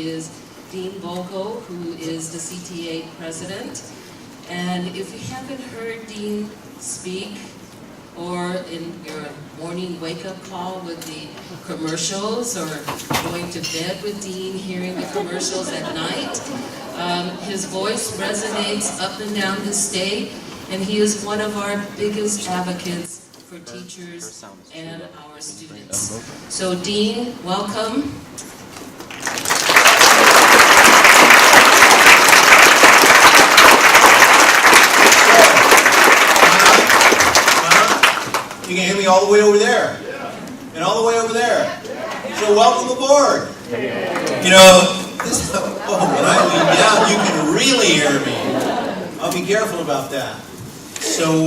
is Dean Boko, who is the CTA president. And if you haven't heard Dean speak, or in your morning wake-up call with the commercials, or going to bed with Dean, hearing the commercials at night, his voice resonates up and down the state, and he is one of our biggest advocates for teachers and our students. So Dean, welcome. You can hear me all the way over there, and all the way over there. So welcome aboard. You know, when I lean down, you can really hear me. I'll be careful about that. So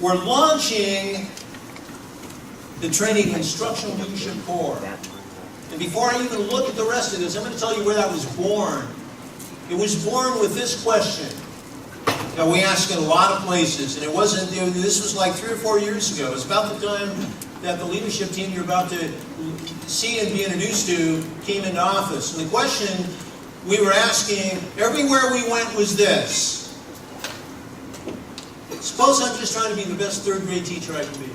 we're launching the Training Instructional Leadership Corps. And before I even look at the rest of this, I'm going to tell you where that was born. It was born with this question that we ask in a lot of places, and it wasn't, this was like 3 or 4 years ago. It was about the time that the leadership team you're about to see and be introduced to came into office. And the question we were asking everywhere we went was this: suppose I'm just trying to be the best 3rd grade teacher I can be.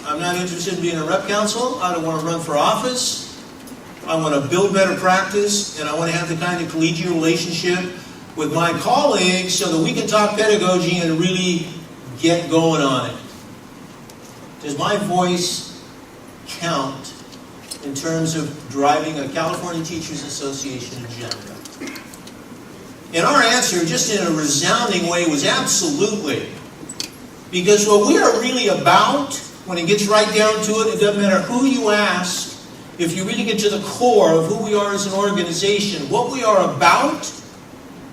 I'm not interested in being a rep council. I don't want to run for office. I want to build better practice, and I want to have the kind of collegiate relationship with my colleagues so that we can talk pedagogy and really get going on it. Does my voice count in terms of driving a California Teachers Association agenda? And our answer, just in a resounding way, was absolutely. Because what we are really about, when it gets right down to it, it doesn't matter who you ask, if you really get to the core of who we are as an organization, what we are about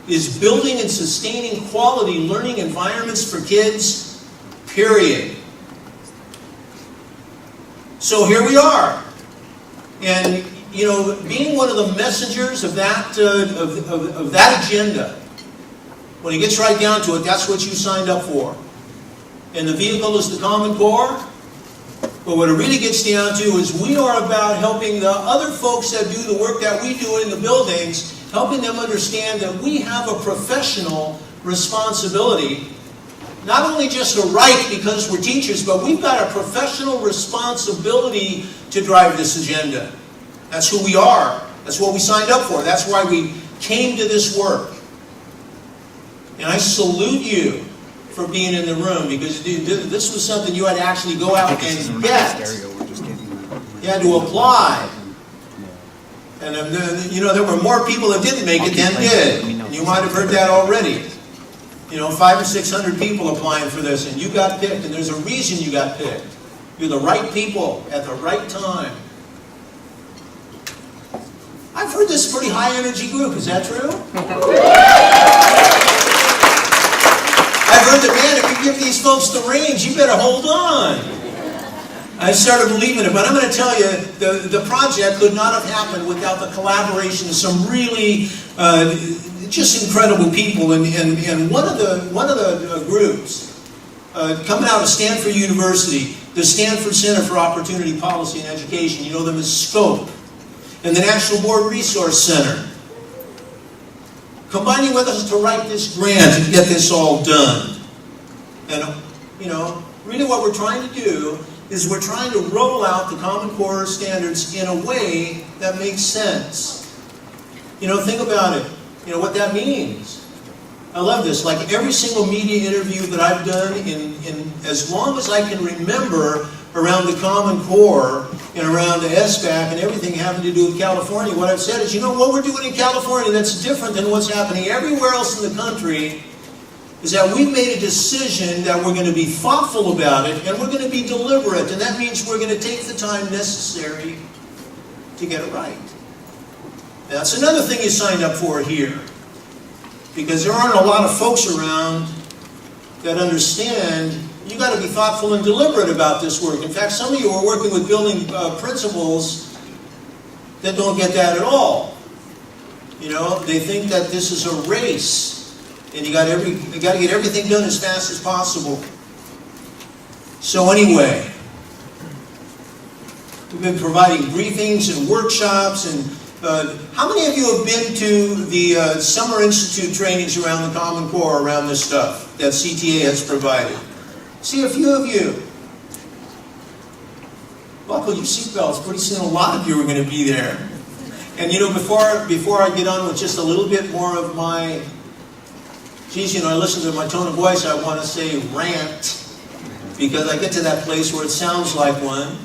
is building and sustaining quality learning environments for kids, period. So here we are. And, you know, being one of the messengers of that, of that agenda, when it gets right down to it, that's what you signed up for. And the vehicle is the Common Core. But what it really gets down to is we are about helping the other folks that do the work that we do in the buildings, helping them understand that we have a professional responsibility, not only just a right because we're teachers, but we've got a professional responsibility to drive this agenda. That's who we are. That's what we signed up for. That's why we came to this work. And I salute you for being in the room, because this was something you had to actually go out and get. You had to apply. And you know, there were more people that didn't make it than did. And you might have heard that already. You know, 500 or 600 people applying for this, and you got picked, and there's a reason you got picked. You're the right people at the right time. I've heard this is a pretty high energy group. Is that true? I've heard that, man, if you give these folks the reins, you better hold on. I started believing it, but I'm going to tell you, the project could not have happened without the collaboration of some really just incredible people. And one of the groups coming out of Stanford University, the Stanford Center for Opportunity Policy and Education, you know them as SCOPE, and the National Board Resource Center, combining with us to write this grant and get this all done. And, you know, really what we're trying to do is we're trying to roll out the Common Core standards in a way that makes sense. You know, think about it. You know what that means. I love this. Like every single media interview that I've done in as long as I can remember around the Common Core and around the SBAC and everything having to do with California, what I've said is, you know, what we're doing in California that's different than what's happening everywhere else in the country is that we've made a decision that we're going to be thoughtful about it and we're going to be deliberate, and that means we're going to take the time necessary to get it right. That's another thing you signed up for here, because there aren't a lot of folks around that understand you got to be thoughtful and deliberate about this work. In fact, some of you are working with building principals that don't get that at all. You know, they think that this is a race, and you got to get everything done as fast as possible. So anyway, We've been providing briefings and workshops. And how many of you have been to the Summer Institute trainings around the Common Core, around this stuff that CTA has provided? See a few of you. Buckle your seatbelts. Pretty soon a lot of you are going to be there. And you know, before I get on with just a little bit more of my, geez, you know, I listen to my tone of voice, I want to say rant, because I get to that place where it sounds like one.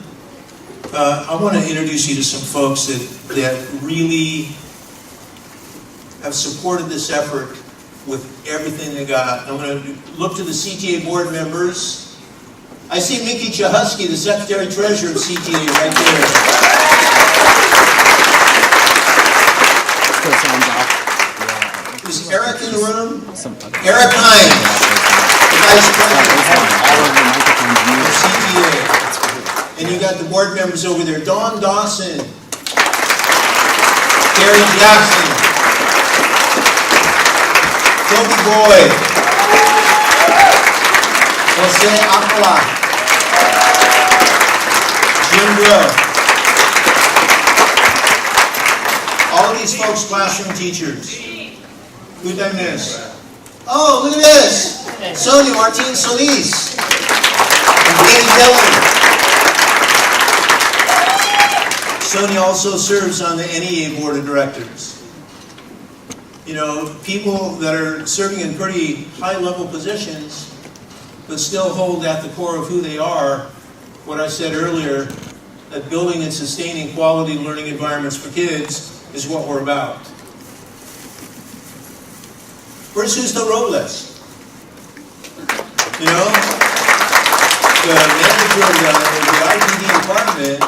I want to introduce you to some folks that really have supported this effort with everything they got. I'm going to look to the CTA board members. I see Mickey Chahusky, the Secretary-Treasurer of CTA, right there. Is Eric in the room? Eric Hines, the Vice President of CTA. And you got the board members over there. Dawn Dawson, Gary Jackson, Toby Boyd, Jose Acala, Jim Bro. All of these folks, classroom teachers. Who did I miss? Oh, look at this. Sonia Martin Solis. And Danny Dillon. Sonia also serves on the NEA Board of Directors. You know, people that are serving in pretty high-level positions, but still hold at the core of who they are, what I said earlier, that building and sustaining quality learning environments for kids is what we're about. Where's Justo Robles? You know, the manager of the IPD department,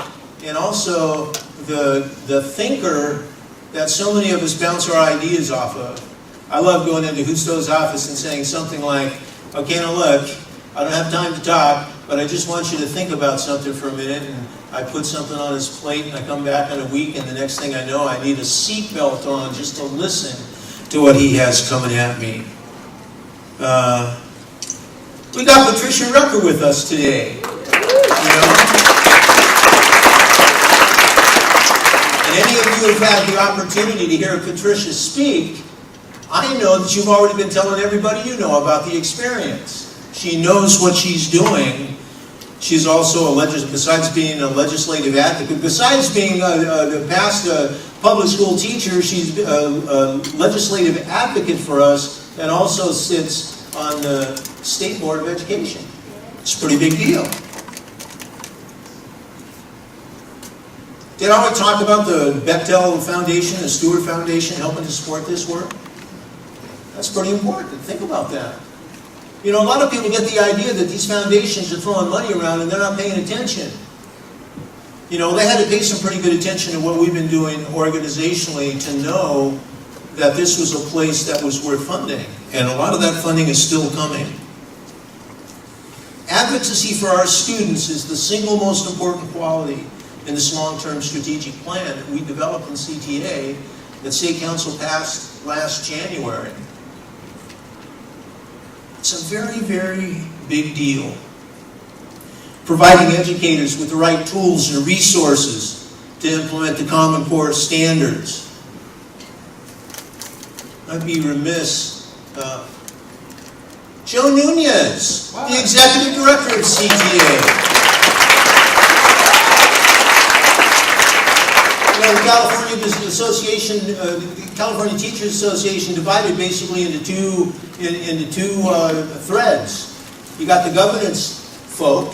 and also the thinker that so many of us bounce our ideas off of. I love going into Justo's office and saying something like, okay, now look, I don't have time to talk, but I just want you to think about something for a minute. And I put something on his plate, and I come back in a week, and the next thing I know, I need a seatbelt on just to listen to what he has coming at me. We got Patricia Rucker with us today. You know? And any of you have had the opportunity to hear Patricia speak, I know that you've already been telling everybody you know about the experience. She knows what she's doing. She's also, besides being a legislative advocate, besides being a past public school teacher, she's a legislative advocate for us and also sits on the State Board of Education. It's a pretty big deal. Did I already talk about the Bechtel Foundation, the Stewart Foundation helping to support this work? That's pretty important. Think about that. You know, a lot of people get the idea that these foundations are throwing money around and they're not paying attention. You know, they had to pay some pretty good attention to what we've been doing organizationally to know that this was a place that was worth funding. And a lot of that funding is still coming. Advocacy for our students is the single most important quality in this long-term strategic plan that we developed in CTA that State Council passed last January. It's a very, very big deal. Providing educators with the right tools and resources to implement the Common Core standards. I'd be remiss. Joe Nunez, the Executive Director of CTA. The California Association, the California Teachers Association divided basically into two threads. You got the governance folk,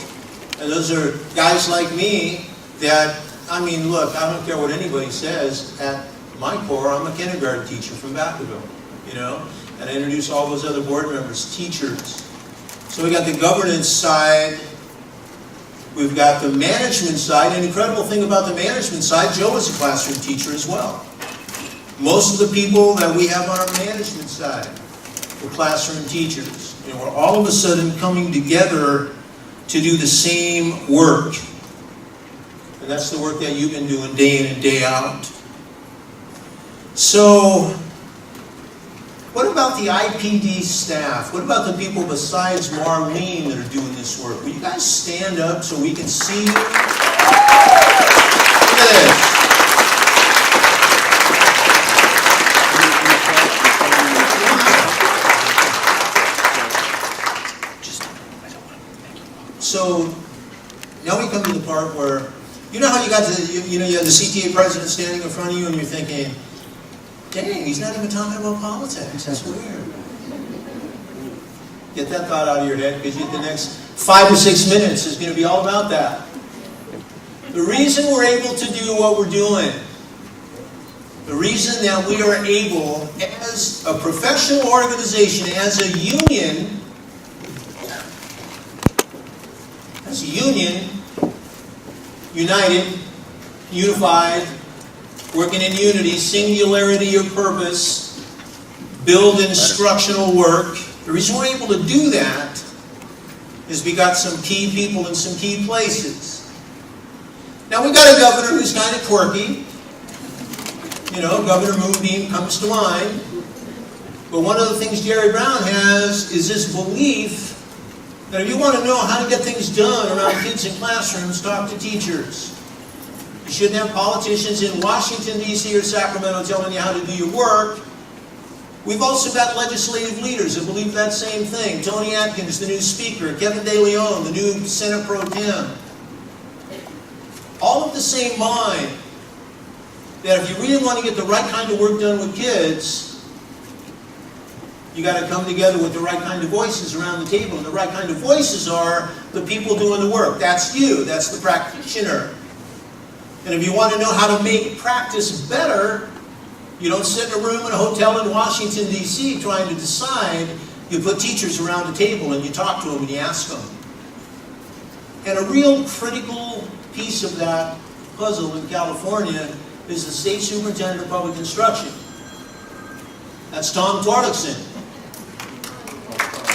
and those are guys like me that, I mean, look, I don't care what anybody says. At my core, I'm a kindergarten teacher from Vacaville, you know, and I introduce all those other board members, teachers. So we got the governance side. We've got the management side. An incredible thing about the management side, Joe is a classroom teacher as well. Most of the people that we have on our management side are classroom teachers. And we're all of a sudden coming together to do the same work. And that's the work that you've been doing day in and day out. So, what about the IPD staff? What about the people besides Marlene that are doing this work? Will you guys stand up so we can see you? this. So now we come to the part where, you know how you got to, you have the CTA president standing in front of you and you're thinking, dang, he's not even talking about politics. That's weird. Get that thought out of your head, because the next 5 or 6 minutes is going to be all about that. The reason we're able to do what we're doing, the reason that we are able, as a professional organization, as a union, united, unified, working in unity, singularity of purpose, build instructional work. The reason we're able to do that is we got some key people in some key places. Now we got a governor who's kind of quirky. You know, Governor Moonbeam comes to mind. But one of the things Jerry Brown has is this belief that if you want to know how to get things done around kids in classrooms, talk to teachers. You shouldn't have politicians in Washington, D.C. or Sacramento telling you how to do your work. We've also got legislative leaders that believe that same thing. Tony Atkins, the new speaker. Kevin De Leon, the new Senate Pro Tem. All of the same mind that if you really want to get the right kind of work done with kids, you got to come together with the right kind of voices around the table. And the right kind of voices are the people doing the work. That's you. That's the practitioner. And if you want to know how to make practice better, you don't sit in a room in a hotel in Washington, D.C. trying to decide. You put teachers around the table and you talk to them and you ask them. And a real critical piece of that puzzle in California is the State Superintendent of Public Instruction. That's Tom Torlakson.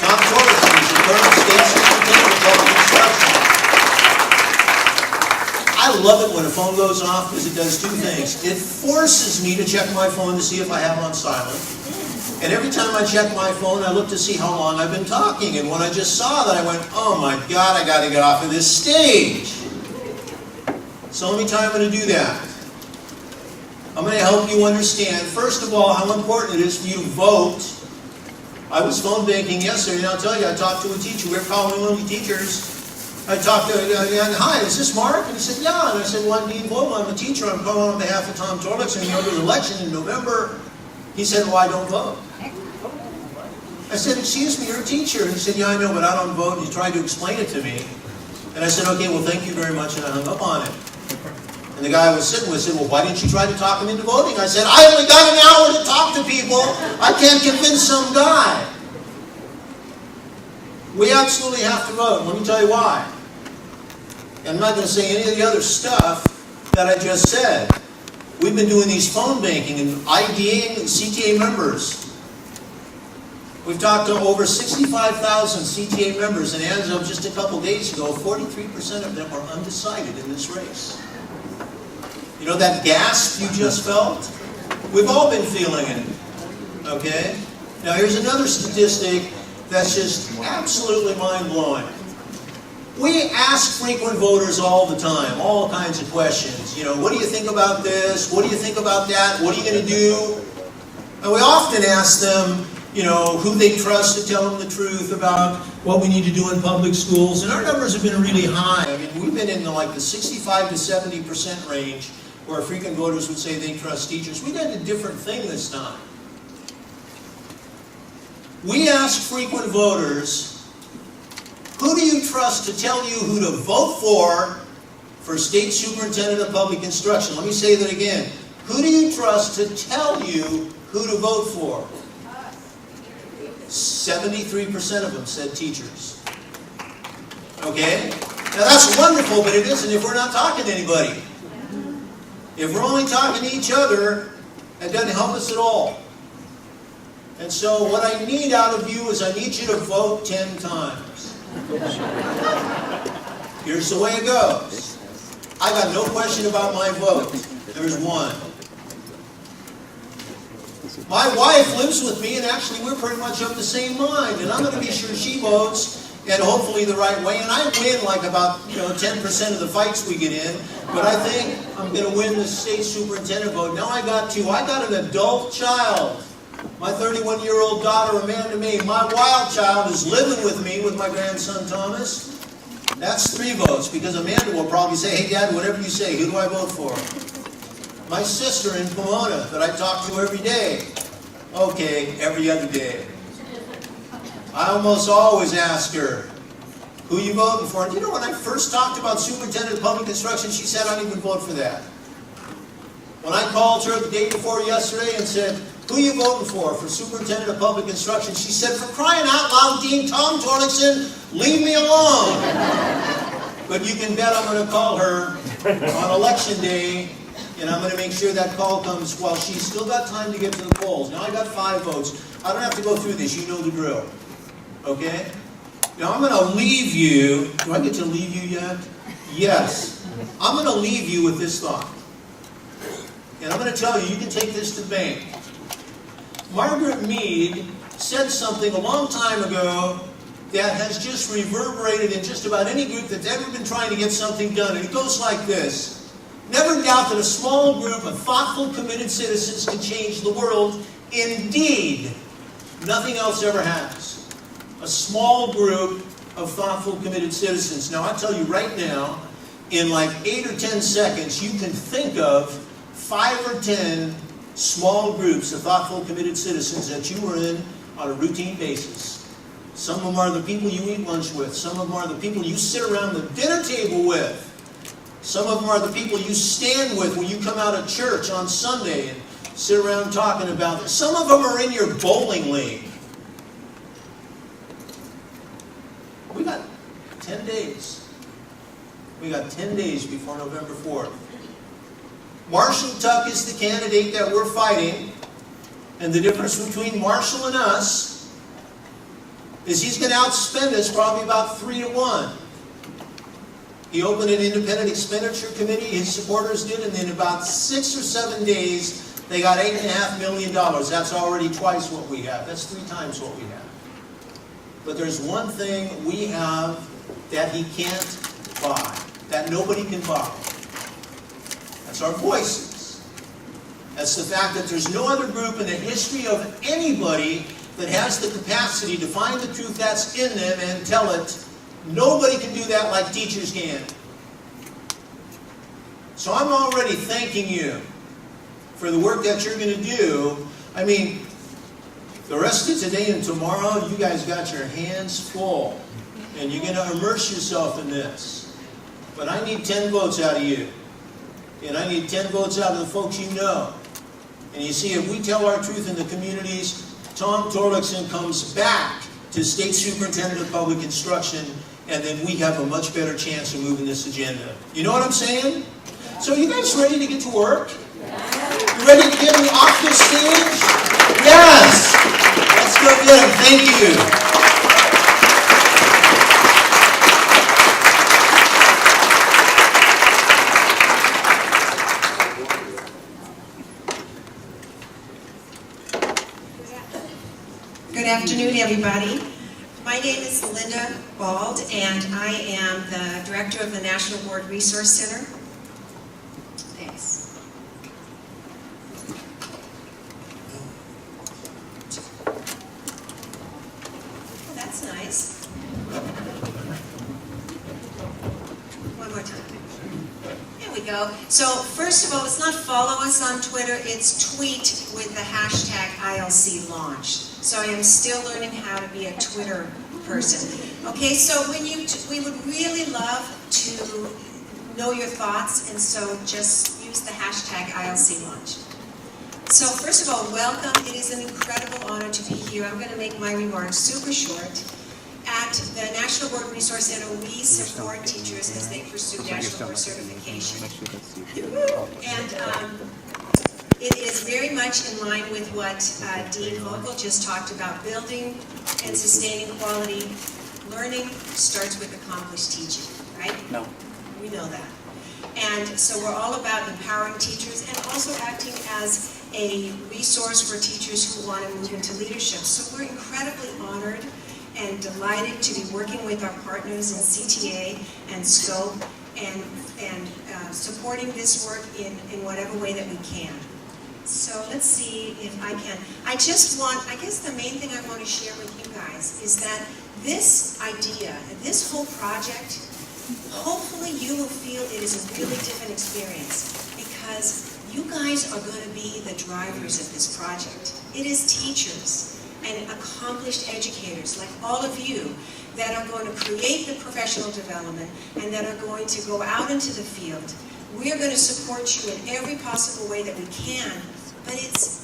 Tom Torlakson is the current State Superintendent of Public Instruction. I love it when a phone goes off because it does two things. It forces me to check my phone to see if I have it on silent. And every time I check my phone, I look to see how long I've been talking. And when I just saw that, I went, oh my God, I got to get off of this stage. So let me tell you how I'm going to do that. I'm going to help you understand, first of all, how important it is for you to vote. I was phone banking yesterday, and I'll tell you, I talked to a teacher. We were calling one of the teachers. I talked to him, hi, is this Mark? And he said, yeah. And I said, well, I'm Dean Vogel. I'm a teacher. I'm calling on behalf of Tom Torlakson. You know, there's an election in November. He said, well, I don't vote. I said, excuse me, you're a teacher. And he said, yeah, I know, but I don't vote. And he tried to explain it to me. And I said, okay, well, thank you very much. And I hung up on it. And the guy I was sitting with said, well, why didn't you try to talk him into voting? I said, I only got an hour to talk to people. I can't convince some guy. We absolutely have to vote. Let me tell you why. I'm not going to say any of the other stuff that I just said. We've been doing these phone banking and IDing CTA members. We've talked to over 65,000 CTA members, and as of just a couple days ago, 43% of them are undecided in this race. You know that gasp you just felt? We've all been feeling it. Okay? Now here's another statistic that's just absolutely mind-blowing. We ask frequent voters all the time, all kinds of questions. You know, what do you think about this? What do you think about that? What are you going to do? And we often ask them, you know, who they trust to tell them the truth about what we need to do in public schools. And our numbers have been really high. I mean, we've been in like the 65 to 70% range where frequent voters would say they trust teachers. We did a different thing this time. We asked frequent voters, who do you trust to tell you who to vote for State Superintendent of Public Instruction? Let me say that again. Who do you trust to tell you who to vote for? 73% of them said teachers. Okay? Now that's wonderful, but it isn't if we're not talking to anybody. If we're only talking to each other, it doesn't help us at all. And so what I need out of you is I need you to vote 10 times. Here's the way it goes. I got no question about my vote. There's one. My wife lives with me, and actually we're pretty much of the same mind, and I'm going to be sure she votes and hopefully the right way. And I win like about 10% of the fights we get in, but I think I'm going to win the state superintendent vote. Now I got an adult child. My 31-year-old daughter, Amanda May, my wild child, is living with me with my grandson Thomas. That's 3 votes, because Amanda will probably say, hey Dad, whatever you say, who do I vote for? My sister in Pomona that I talk to every day. Okay, every other day. I almost always ask her, who you voting for? And you know, when I first talked about superintendent of public instruction, she said, I don't even vote for that. When I called her the day before yesterday and said, who you voting for superintendent of public instruction? She said, for crying out loud, Dean Tom Torlingson, leave me alone. But you can bet I'm going to call her on election day, and I'm going to make sure that call comes while she's still got time to get to the polls. Now I got 5 votes. I don't have to go through this. You know the drill. Okay? Now I'm going to leave you. Do I get to leave you yet? Yes. I'm going to leave you with this thought. And I'm going to tell you, you can take this to the bank. Margaret Mead said something a long time ago that has just reverberated in just about any group that's ever been trying to get something done. And it goes like this. Never doubt that a small group of thoughtful, committed citizens can change the world. Indeed, nothing else ever has. A small group of thoughtful, committed citizens. Now, I tell you right now, in like 8 or 10 seconds, you can think of 5 or 10 small groups of thoughtful, committed citizens that you are in on a routine basis. Some of them are the people you eat lunch with. Some of them are the people you sit around the dinner table with. Some of them are the people you stand with when you come out of church on Sunday and sit around talking about it. Some of them are in your bowling league. We got 10 days. We got 10 days before November 4th. Marshall Tuck is the candidate that we're fighting, and the difference between Marshall and us is he's going to outspend us probably about 3-1. He opened an independent expenditure committee, his supporters did, and in about 6 or 7 days, they got $8.5 million. That's already twice what we have. That's 3 times what we have. But there's one thing we have that he can't buy, that nobody can buy. That's our voices. That's the fact that there's no other group in the history of anybody that has the capacity to find the truth that's in them and tell it. Nobody can do that like teachers can. So I'm already thanking you for the work that you're going to do. I mean, the rest of today and tomorrow, you guys got your hands full. And you're going to immerse yourself in this. But I need 10 votes out of you. And I need 10 votes out of the folks you know. And you see, if we tell our truth in the communities, Tom Torlingson comes back to State Superintendent of Public Instruction, and then we have a much better chance of moving this agenda. You know what I'm saying? So you guys ready to get to work? You ready to get me off the stage? Yes! Let's go get them. Thank you. Good afternoon, everybody. My name is Linda Bald, and I am the director of the National Board Resource Center. Thanks. Oh, that's nice. One more time. There we go. So, first of all, it's not follow us on Twitter, it's tweet with the hashtag ILC Launch. So I am still learning how to be a Twitter person. Okay, so we would really love to know your thoughts, and so just use the hashtag ILC Launch. So first of all, welcome. It is an incredible honor to be here. I'm going to make my remarks super short. At the National Board Resource Center, we support teachers as they pursue National Board certification. And it is very much in line with what Dean Vogel just talked about. Building and sustaining quality learning starts with accomplished teaching, right? No. We know that. And so we're all about empowering teachers and also acting as a resource for teachers who want to move into leadership. So we're incredibly honored and delighted to be working with our partners in CTA and SCOPE and supporting this work in whatever way that we can. So let's see if I can. I guess the main thing I want to share with you guys is that this idea, this whole project, hopefully you will feel it is a really different experience because you guys are going to be the drivers of this project. It is teachers and accomplished educators like all of you that are going to create the professional development and that are going to go out into the field. We are going to support you in every possible way that we can, but it's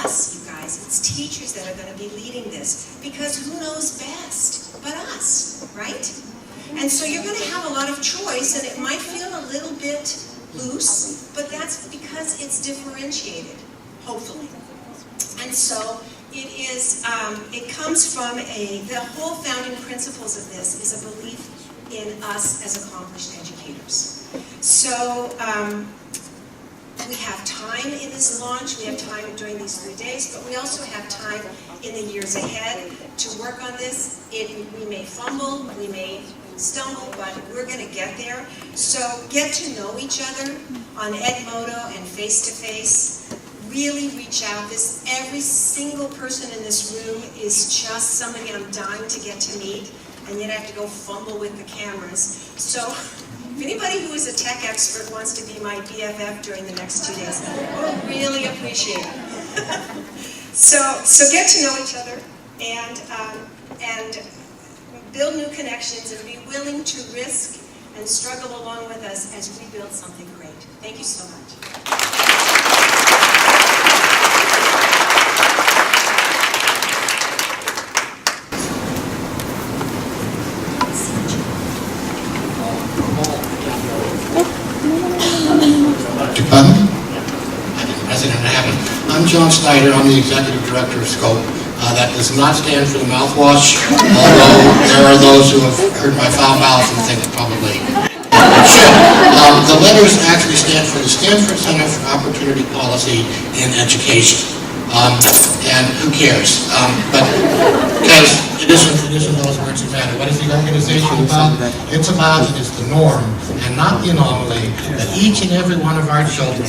us, you guys. It's teachers that are going to be leading this because who knows best but us, right? And so you're going to have a lot of choice, and it might feel a little bit loose, but that's because it's differentiated, hopefully. And so it is. It comes from the whole founding principles of this is a belief in us as accomplished educators. So we have time in this launch. We have time during these 3 days, but we also have time in the years ahead to work on this. We may fumble, we may stumble, but we're going to get there. So get to know each other on Edmodo and face-to-face. Really reach out. Every single person in this room is just somebody I'm dying to get to meet, and yet I have to go fumble with the cameras. So if anybody who is a tech expert wants to be my BFF during the next 2 days, we'll really appreciate it. So get to know each other and build new connections and be willing to risk and struggle along with us as we build something great. Thank you so much. I'm John Snyder. I'm the Executive Director of SCOPE. That does not stand for the mouthwash, although there are those who have heard my foul mouth and think it probably should. The letters actually stand for the Stanford Center for Opportunity Policy in Education. And who cares? But because it isn't those words that matter. What is the organization about? It's about, it's the norm, and not the anomaly, that each and every one of our children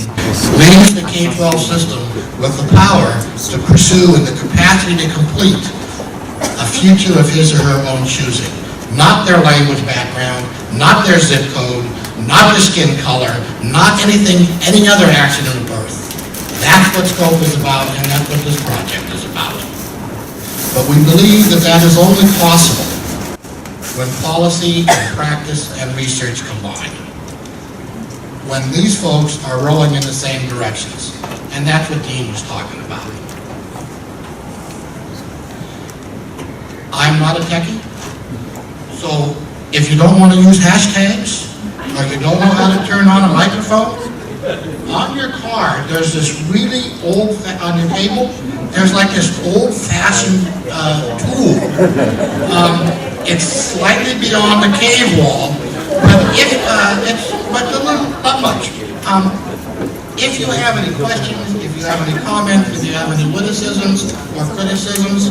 leaves the K-12 system with the power to pursue and the capacity to complete a future of his or her own choosing. Not their language background, not their zip code, not their skin color, not any other accident of birth. That's what SCOPE is about, and that's what this project is about. But we believe that that is only possible when policy and practice and research combine. When these folks are rowing in the same directions. And that's what Dean was talking about. I'm not a techie, so if you don't want to use hashtags, or you don't know how to turn on a microphone, on your card, there's this really on your table, there's like this old-fashioned tool. It's slightly beyond the cave wall, but not much. If you have any questions, if you have any comments, if you have any witticisms or criticisms,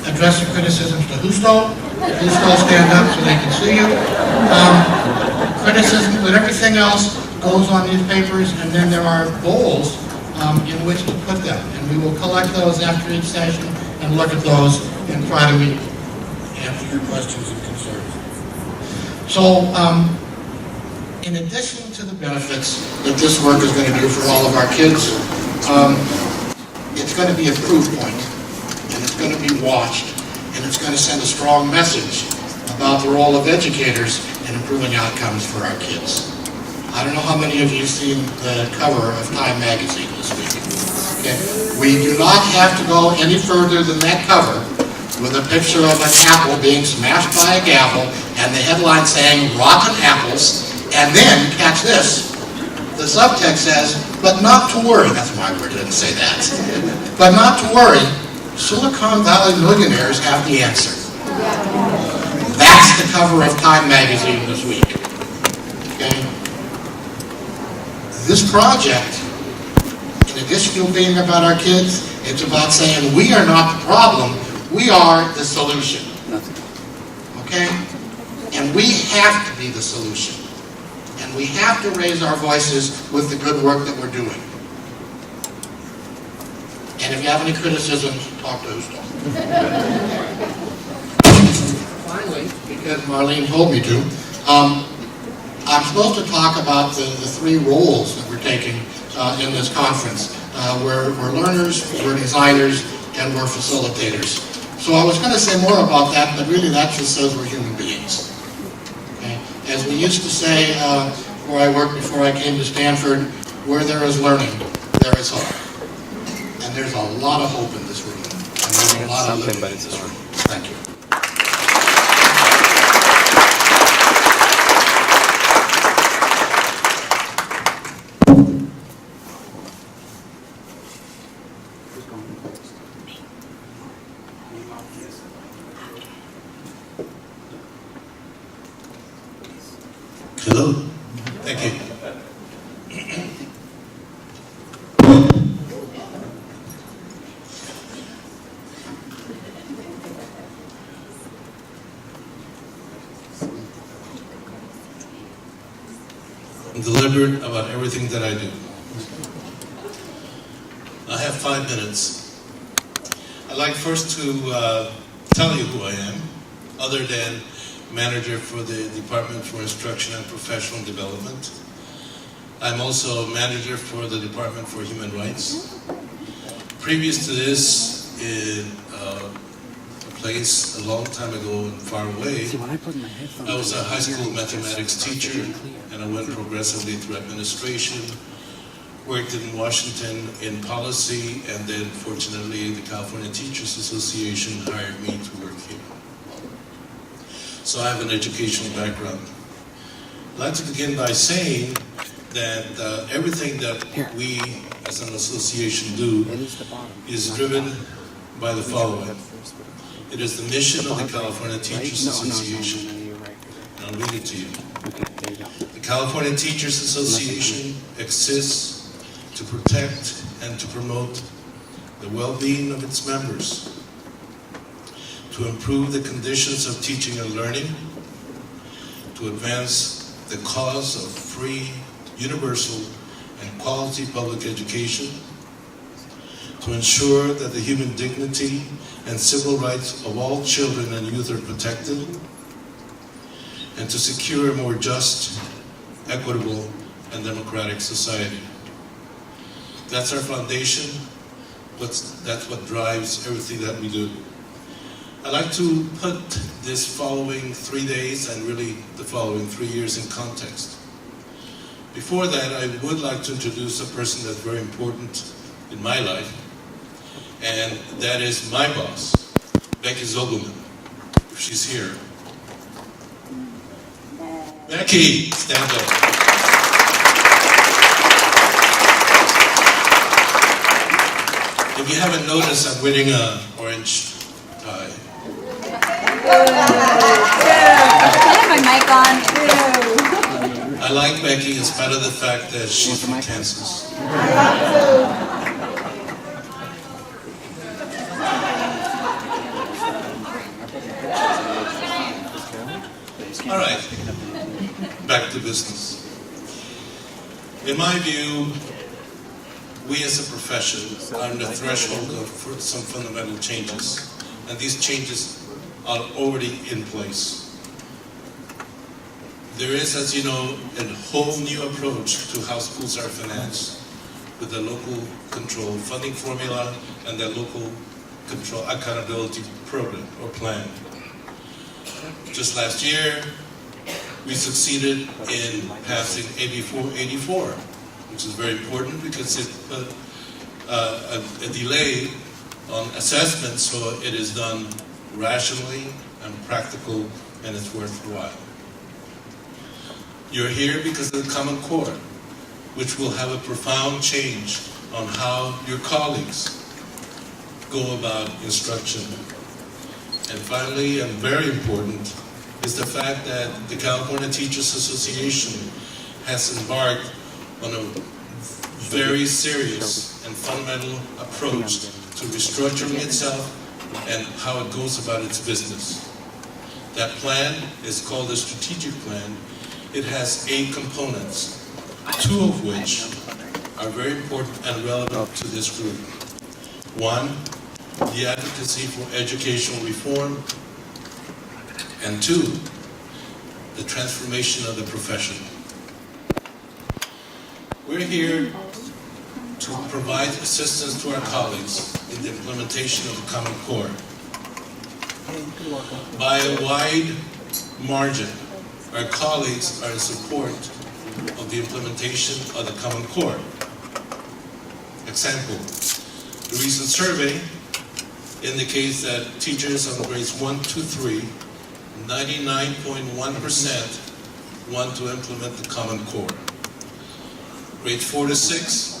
address your criticisms to Husto. Husto, stand up so they can see you. Criticism and everything else goes on these papers, and then there are bowls in which to put them. And we will collect those after each session and look at those and try to answer your questions and concerns. So, in addition to the benefits that this work is going to do for all of our kids, it's going to be a proof point, and it's going to be watched, and it's going to send a strong message about the role of educators in improving outcomes for our kids. I don't know how many of you have seen the cover of Time magazine this week. Okay. We do not have to go any further than that cover with a picture of an apple being smashed by a gavel and the headline saying rotten apples, and then, catch this, the subtext says, but not to worry. That's my word, I didn't say that. But not to worry, Silicon Valley millionaires have the answer. That's the cover of Time magazine this week. Okay? This project, in addition to being about our kids, it's about saying we are not the problem, We are the solution. Okay? And we have to be the solution. And we have to raise our voices with the good work that we're doing. And if you have any criticisms, talk to Husto. Finally, because Marlene told me to, I'm supposed to talk about the three roles that we're taking in this conference. We're learners, we're designers, and we're facilitators. So I was going to say more about that, but really that just says we're human beings. Okay? As we used to say where I worked before I came to Stanford, where there is learning, there is hope. And there's a lot of hope in this room. And there's a lot of living in this room. Thank you. Hello. Thank you. I'm deliberate about everything that I do. I have 5 minutes. I'd like first to tell you who I am, other than manager for the Department for Instruction and Professional Development. I'm also manager for the Department for Human Rights. Previous to this, in a place a long time ago and far away, I was a high school mathematics teacher, and I went progressively through administration, worked in Washington in policy, and then fortunately the California Teachers Association hired me to work here. So I have an educational background. I'd like to begin by saying that everything that we as an association do is driven by the following. It is the mission of the California Teachers Association, and I'll read it to you. The California Teachers Association exists to protect and to promote the well-being of its members, to improve the conditions of teaching and learning, to advance the cause of free, universal, and quality public education, to ensure that the human dignity and civil rights of all children and youth are protected, and to secure a more just, equitable, and democratic society. That's our foundation, that's what drives everything that we do. I'd like to put this following 3 days and really the following 3 years in context. Before that, I would like to introduce a person that's very important in my life, and that is my boss, Becky Zogelman, if she's here. Becky, stand up. If you haven't noticed, I'm wearing an orange tie. My mic on too. I like Becky in spite of the fact that she's from Kansas. All right, back to business. In my view, we as a profession are on the threshold of some fundamental changes, and these changes are already in place. There is, as you know, a whole new approach to how schools are financed with the local control funding formula and the local control accountability program or plan. Just last year, we succeeded in passing AB 484, which is very important because it put a delay on assessment so it is done rationally and practical and it's worthwhile. You're here because of the Common Core, which will have a profound change on how your colleagues go about instruction. And finally, and very important, is the fact that the California Teachers Association has embarked on a very serious and fundamental approach to restructuring itself and how it goes about its business. That plan is called a strategic plan. It has 8 components, 2 of which are very important and relevant to this group. 1, the advocacy for educational reform, and 2, the transformation of the profession. We're here to provide assistance to our colleagues in the implementation of the Common Core. By a wide margin, our colleagues are in support of the implementation of the Common Core. Example, the recent survey indicates that teachers on grades 1 to 3, 99.1% want to implement the Common Core. Grades 4 to 6,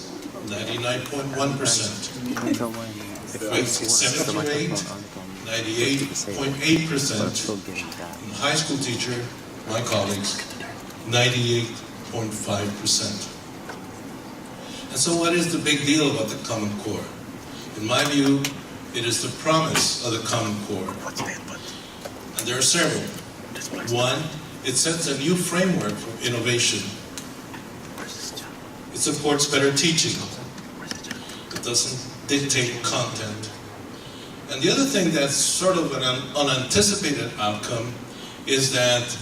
99.1%. Grades 7 to 8, 98.8%. And high school teacher, my colleagues, 98.5%. And so what is the big deal about the Common Core? In my view, it is the promise of the Common Core. And there are several. 1, it sets a new framework for innovation. It supports better teaching. It doesn't dictate content. And the other thing that's sort of an unanticipated outcome is that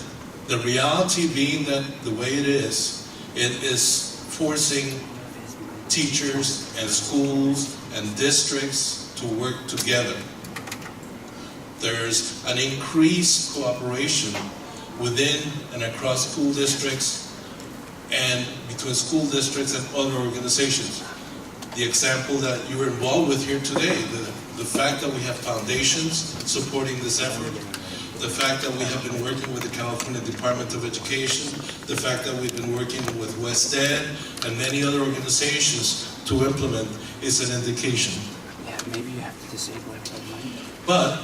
the reality being that the way it is forcing teachers and schools and districts to work together. There's an increased cooperation within and across school districts and between school districts and other organizations. The example that you were involved with here today, the fact that we have foundations supporting this effort, the fact that we have been working with the California Department of Education, the fact that we've been working with West Ed and many other organizations to implement is an indication. Yeah, maybe you have to disable everybody. But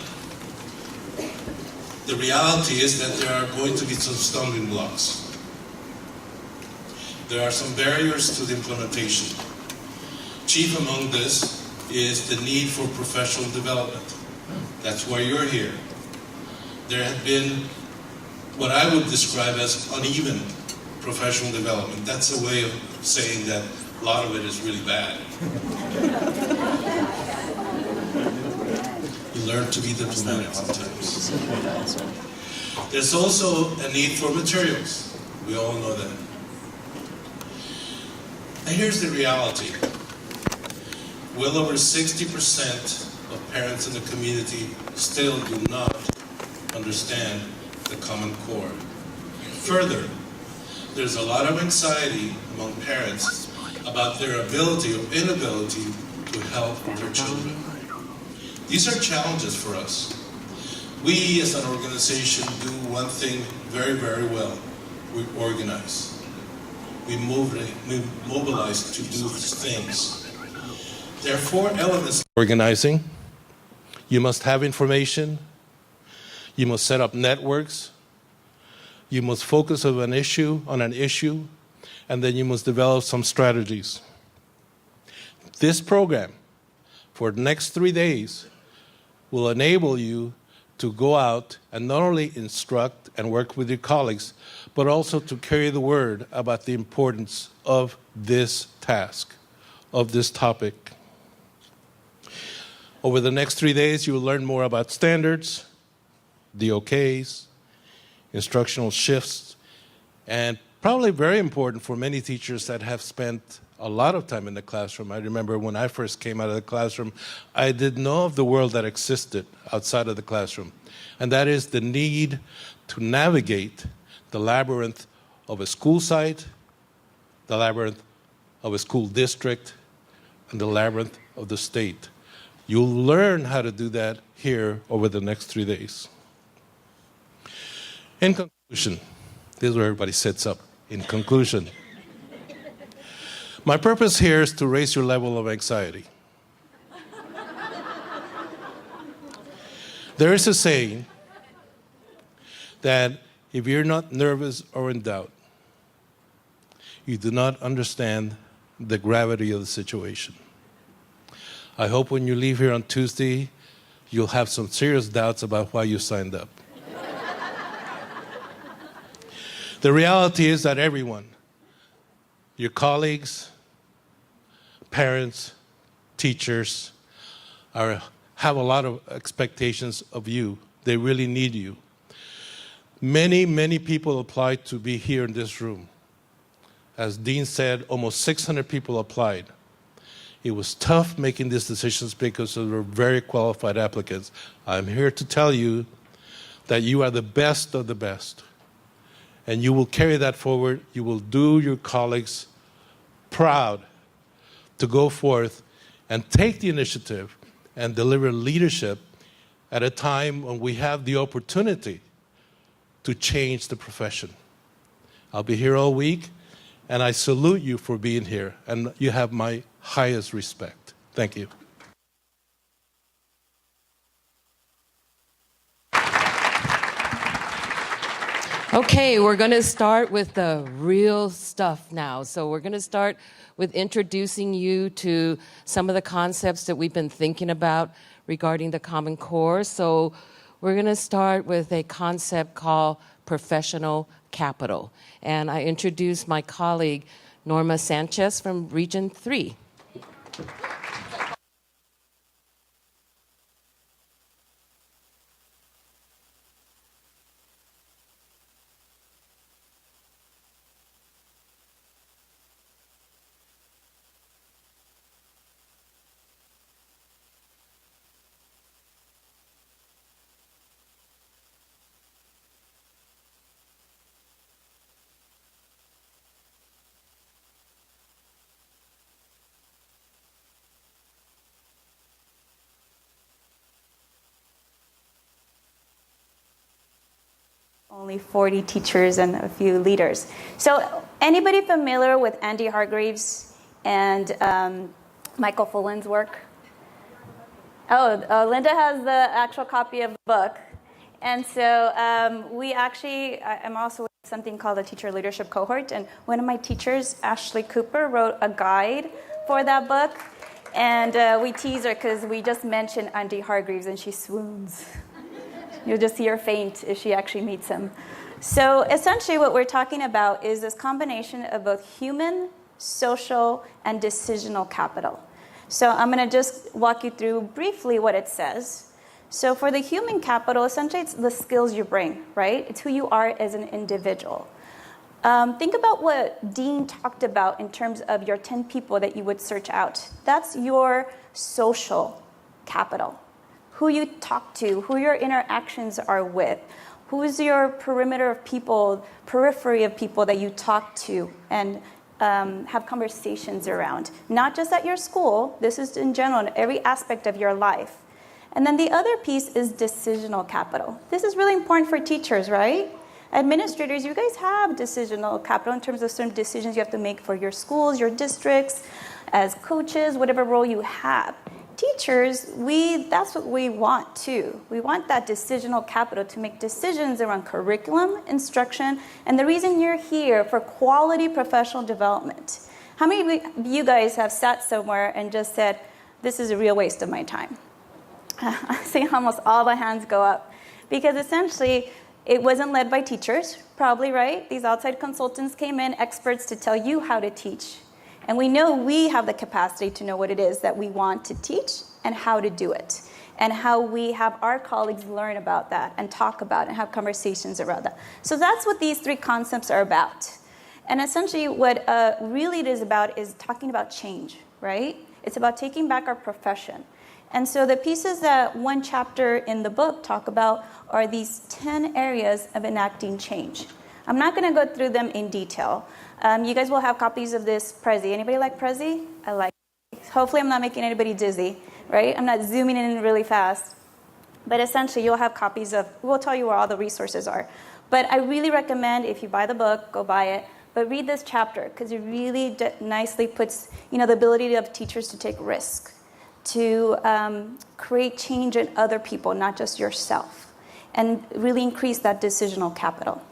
the reality is that there are going to be some stumbling blocks. There are some barriers to the implementation. Chief among this is the need for professional development. That's why you're here. There have been what I would describe as uneven professional development. That's a way of saying that a lot of it is really bad. You learn to be diplomatic sometimes. There's also a need for materials. We all know that. And here's the reality. Well over 60% of parents in the community still do not understand the Common Core. Further, there's a lot of anxiety among parents about their ability or inability to help their children. These are challenges for us. We as an organization do one thing very, very well. We organize. We mobilize to do things. There are 4 elements of organizing. You must have information. You must set up networks. You must focus on an issue, and then you must develop some strategies. This program, for the next 3 days, will enable you to go out and not only instruct and work with your colleagues, but also to carry the word about the importance of this task, of this topic. Over the next 3 days, you will learn more about standards, DOKs, instructional shifts, and probably very important for many teachers that have spent a lot of time in the classroom. I remember when I first came out of the classroom, I didn't know of the world that existed outside of the classroom, and that is the need to navigate the labyrinth of a school site, the labyrinth of a school district, and the labyrinth of the state. You'll learn how to do that here over the next 3 days. In conclusion, this is where everybody sits up. In conclusion, my purpose here is to raise your level of anxiety. There is a saying that if you're not nervous or in doubt, you do not understand the gravity of the situation. I hope when you leave here on Tuesday, you'll have some serious doubts about why you signed up. The reality is that everyone, your colleagues, parents, teachers, have a lot of expectations of you. They really need you. Many, many people applied to be here in this room. As Dean said, almost 600 people applied. It was tough making these decisions because there were very qualified applicants. I'm here to tell you that you are the best of the best. And you will carry that forward. You will do your colleagues proud to go forth and take the initiative and deliver leadership at a time when we have the opportunity to change the profession. I'll be here all week, and I salute you for being here, and you have my highest respect. Thank you. Okay, we're going to start with the real stuff now. So we're going to start with introducing you to some of the concepts that we've been thinking about regarding the Common Core. So we're going to start with a concept called professional capital. And I introduce my colleague, Norma Sanchez from Region 3. Only 40 teachers and a few leaders. So anybody familiar with Andy Hargreaves and Michael Fullen's work? Oh, Linda has the actual copy of the book. And so I'm also with something called the Teacher Leadership Cohort. And one of my teachers, Ashley Cooper, wrote a guide for that book. And we tease her because we just mentioned Andy Hargreaves and she swoons. You'll just see her faint if she actually meets him. So essentially what we're talking about is this combination of both human, social, and decisional capital. So I'm going to just walk you through briefly what it says. So for the human capital, essentially it's the skills you bring, right? It's who you are as an individual. Think about what Dean talked about in terms of your 10 people that you would search out. That's your social capital. Who you talk to, who your interactions are with, who's your perimeter of people, periphery of people that you talk to and have conversations around. Not just at your school, this is in general in every aspect of your life. And then the other piece is decisional capital. This is really important for teachers, right? Administrators, you guys have decisional capital in terms of certain decisions you have to make for your schools, your districts, as coaches, whatever role you have. Teachers, that's what we want too. We want that decisional capital to make decisions around curriculum, instruction, and the reason you're here for quality professional development. How many of you guys have sat somewhere and just said, this is a real waste of my time? I see almost all the hands go up. Because essentially, it wasn't led by teachers, probably, right? These outside consultants came in, experts to tell you how to teach. And we know we have the capacity to know what it is that we want to teach and how to do it. And how we have our colleagues learn about that and talk about it and have conversations around that. So that's what these three concepts are about. And essentially what really it is about is talking about change, right? It's about taking back our profession. And so the pieces that one chapter in the book talk about are these 10 areas of enacting change. I'm not going to go through them in detail. You guys will have copies of this Prezi. Anybody like Prezi? I like it. Hopefully I'm not making anybody dizzy, right? I'm not zooming in really fast. But essentially you'll have copies of, we'll tell you where all the resources are. But I really recommend if you buy the book, go buy it. But read this chapter because it really nicely puts, the ability of teachers to take risk, to create change in other people, not just yourself, and really increase that decisional capital.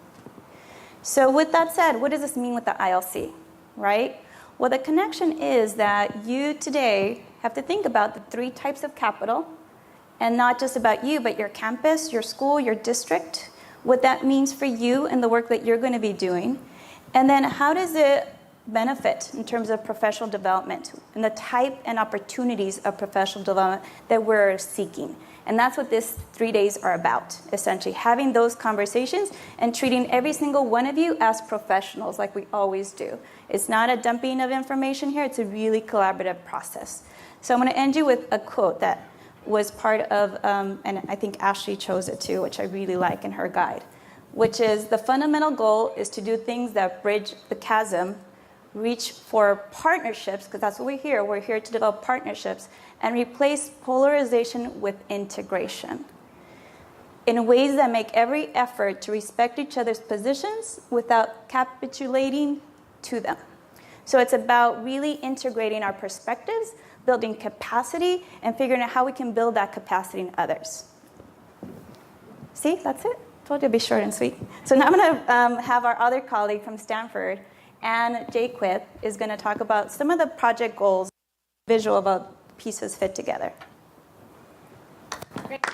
So with that said, what does this mean with the ILC, right? Well, the connection is that you today have to think about the three types of capital and not just about you, but your campus, your school, your district, what that means for you and the work that you're going to be doing. And then how does it benefit in terms of professional development and the type and opportunities of professional development that we're seeking. And that's what this 3 days are about, essentially, having those conversations and treating every single one of you as professionals like we always do. It's not a dumping of information here, it's a really collaborative process. So I'm going to end you with a quote that was part of, and I think Ashley chose it too, which I really like in her guide, which is the fundamental goal is to do things that bridge the chasm, reach for partnerships, because that's what we're here. We're here to develop partnerships and replace polarization with integration in ways that make every effort to respect each other's positions without capitulating to them. So it's about really integrating our perspectives, building capacity, and figuring out how we can build that capacity in others. See, that's it. Told you it'd be short and sweet. So now I'm going to have our other colleague from Stanford, Anne Jaquith, is going to talk about some of the project goals, visual of how pieces fit together. Great.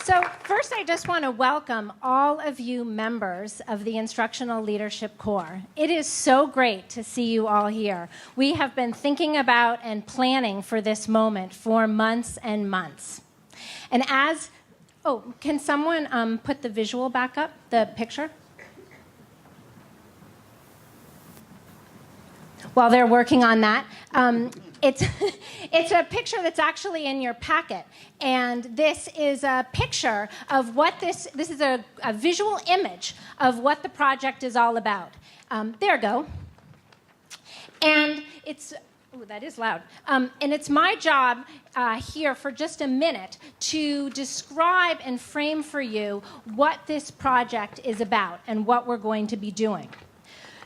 So first, I just want to welcome all of you members of the Instructional Leadership Corps. It is so great to see you all here. We have been thinking about and planning for this moment for months and months. And as, can someone put the visual back up, the picture? While they're working on that, it's a picture that's actually in your packet. And this is a picture of what this is a visual image of what the project is all about. There we go. And it's, that is loud. And it's my job here for just a minute to describe and frame for you what this project is about and what we're going to be doing.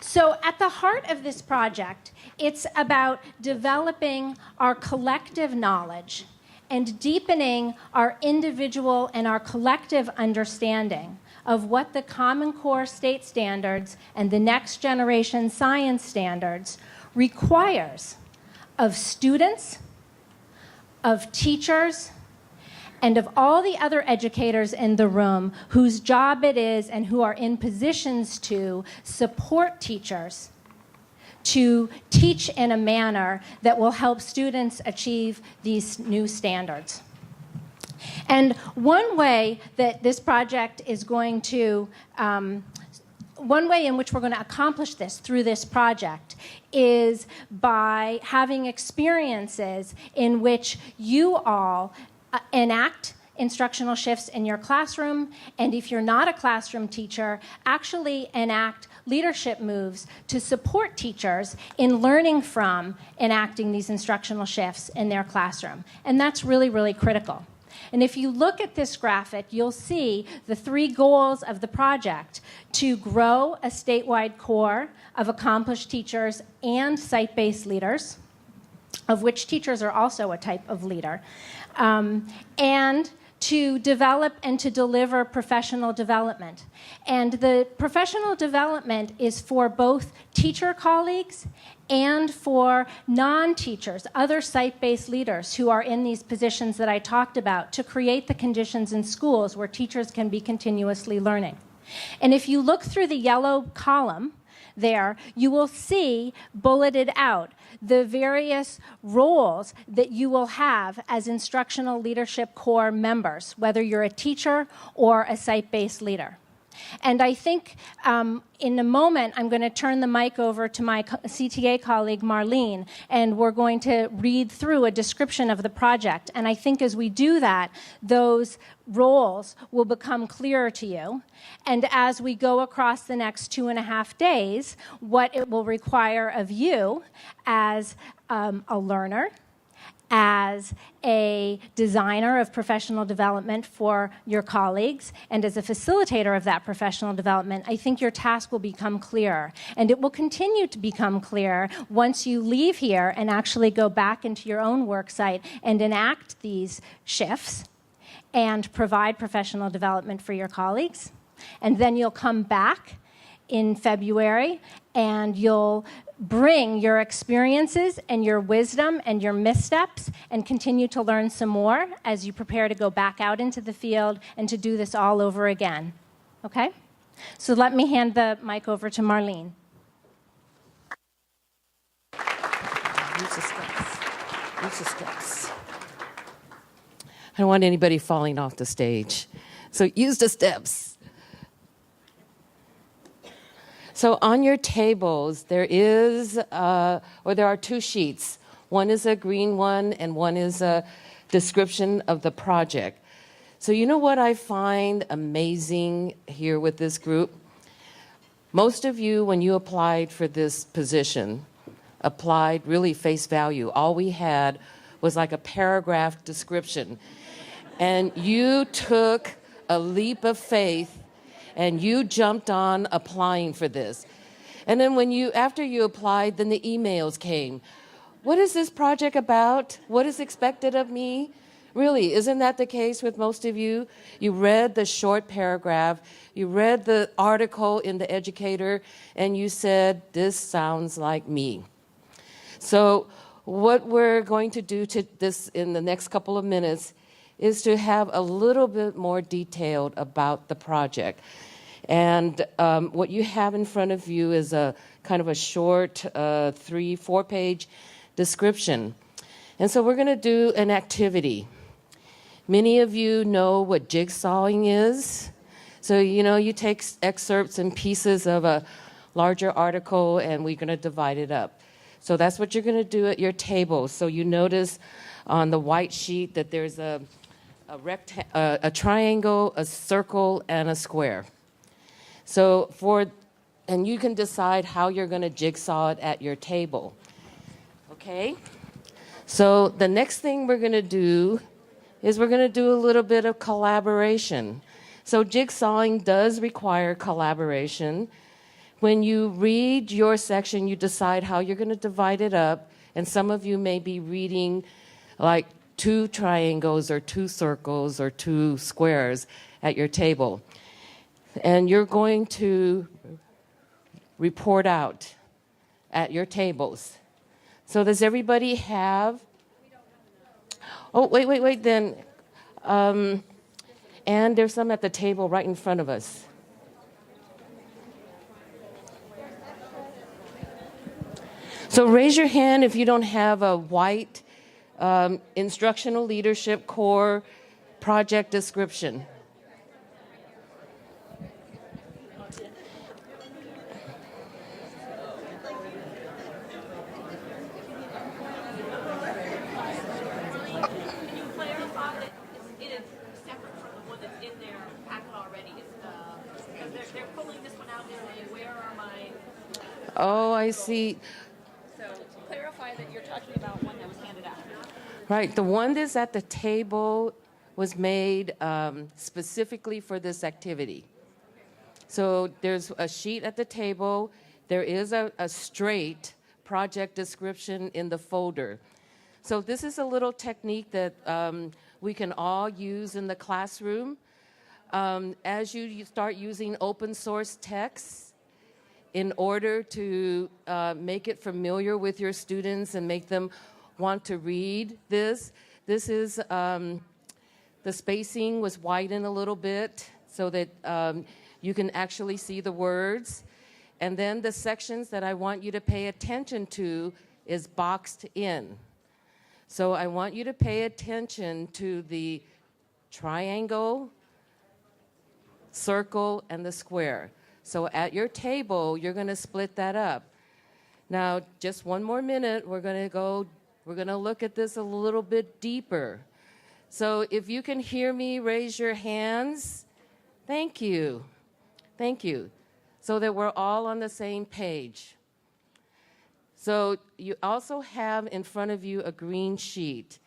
So at the heart of this project, it's about developing our collective knowledge and deepening our individual and our collective understanding of what the Common Core state standards and the next generation science standards requires of students, of teachers, and of all the other educators in the room whose job it is and who are in positions to support teachers to teach in a manner that will help students achieve these new standards. And one way that this project is going to, one way in which we're going to accomplish this through this project is by having experiences in which you all enact instructional shifts in your classroom, and if you're not a classroom teacher, actually enact leadership moves to support teachers in learning from enacting these instructional shifts in their classroom. And that's really, really critical. And if you look at this graphic, you'll see the 3 goals of the project: to grow a statewide core of accomplished teachers and site-based leaders, of which teachers are also a type of leader, and to develop and to deliver professional development. And the professional development is for both teacher colleagues and for non-teachers, other site-based leaders who are in these positions that I talked about, to create the conditions in schools where teachers can be continuously learning. And if you look through the yellow column there, you will see bulleted out the various roles that you will have as instructional leadership corps members, whether you're a teacher or a site-based leader. And I think in a moment, I'm going to turn the mic over to my CTA colleague, Marlene, and we're going to read through a description of the project. And I think as we do that, those roles will become clearer to you. And as we go across the next 2.5 days, what it will require of you as a learner, as a designer of professional development for your colleagues, and as a facilitator of that professional development, I think your task will become clearer. And it will continue to become clearer once you leave here and actually go back into your own work site and enact these shifts and provide professional development for your colleagues. And then you'll come back in February and you'll bring your experiences and your wisdom and your missteps and continue to learn some more as you prepare to go back out into the field and to do this all over again. Okay? So let me hand the mic over to Marlene. Use the steps. Use the steps. I don't want anybody falling off the stage. So use the steps. So on your tables, there are two sheets. One is a green one, and one is a description of the project. So you know what I find amazing here with this group? Most of you, when you applied for this position, applied really face value. All we had was like a paragraph description. And you took a leap of faith and you jumped on applying for this. And then after you applied, then the emails came. What is this project about? What is expected of me? Really, isn't that the case with most of you? You read the short paragraph, you read the article in The Educator, and you said, this sounds like me. So what we're going to do to this in the next couple of minutes is to have a little bit more detailed about the project. And what you have in front of you is a kind of a short 3-4 page description. And so we're going to do an activity. Many of you know what jigsawing is. So, you take excerpts and pieces of a larger article and we're going to divide it up. So that's what you're going to do at your table. So you notice on the white sheet that there's a triangle, a circle, and a square. And you can decide how you're going to jigsaw it at your table. Okay? So the next thing we're going to do is we're going to do a little bit of collaboration. So jigsawing does require collaboration. When you read your section, you decide how you're going to divide it up. And some of you may be reading like 2 triangles or 2 circles or 2 squares at your table. And you're going to report out at your tables. So does everybody have? Oh, wait, then. And there's some at the table right in front of us. So raise your hand if you don't have a white instructional leadership core project description. Oh, I see. So clarify that you're talking about one that was handed out. Right. The one that's at the table was made specifically for this activity. So there's a sheet at the table. There is a straight project description in the folder. So this is a little technique that we can all use in the classroom. As you start using open source texts, in order to make it familiar with your students and make them want to read this is, the spacing was widened a little bit so that you can actually see the words. And then the sections that I want you to pay attention to is boxed in. So I want you to pay attention to the triangle, circle, and the square. So at your table, you're going to split that up. Now, just one more minute, we're going to look at this a little bit deeper. So if you can hear me, raise your hands. Thank you. Thank you. So that we're all on the same page. So you also have in front of you a green sheet,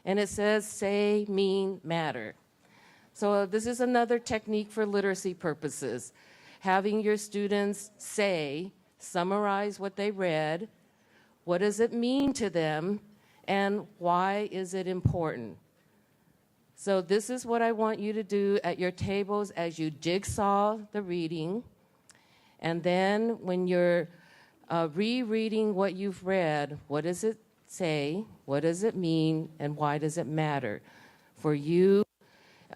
and it says say, mean, matter. So this is another technique for literacy purposes. Having your students summarize what they read, what does it mean to them, and why is it important? So this is what I want you to do at your tables as you jigsaw the reading. And then when you're rereading what you've read. What does it say? What does it mean? And why does it matter for you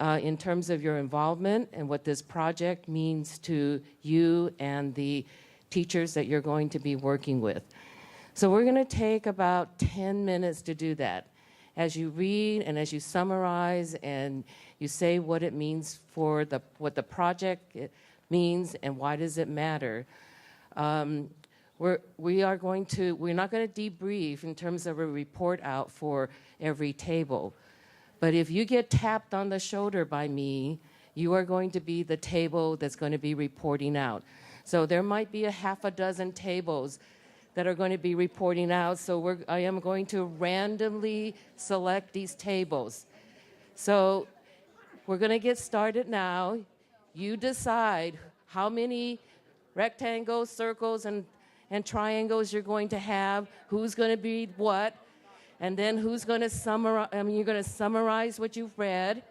in terms of your involvement and what this project means to you and the teachers that you're going to be working with? So we're going to take about 10 minutes to do that. As you read and as you summarize and you say what it means for what the project means and why does it matter, we're not going to debrief in terms of a report out for every table. But if you get tapped on the shoulder by me, you are going to be the table that's going to be reporting out. So there might be a half a dozen tables that are going to be reporting out. So I am going to randomly select these tables. So we're going to get started now. You decide how many rectangles, circles, and triangles you're going to have, who's going to be what, and then who's going to summarize. You're going to summarize what you've read.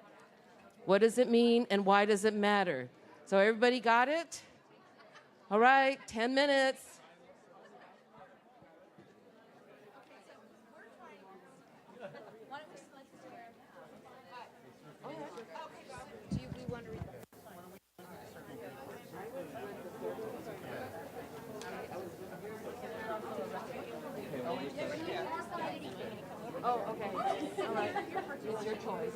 What does it mean and why does it matter? So everybody got it? All right, 10 minutes. Oh, okay. All right. It's your choice.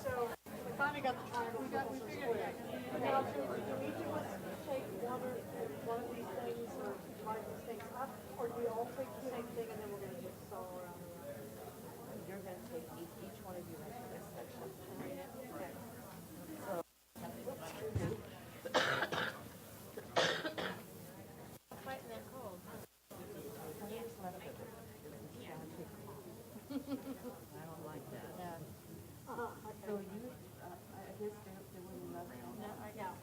So we finally got the triangle. We figured it out. Now, do each of us take one of these things or divide these things up, or do we all take the same thing and then we're going to just all around the room? You're going to take each one of you into this section. Okay. So, Fighting that cold. here's left of it. I don't like that. Okay. So you, I guess there was another one. No, I know.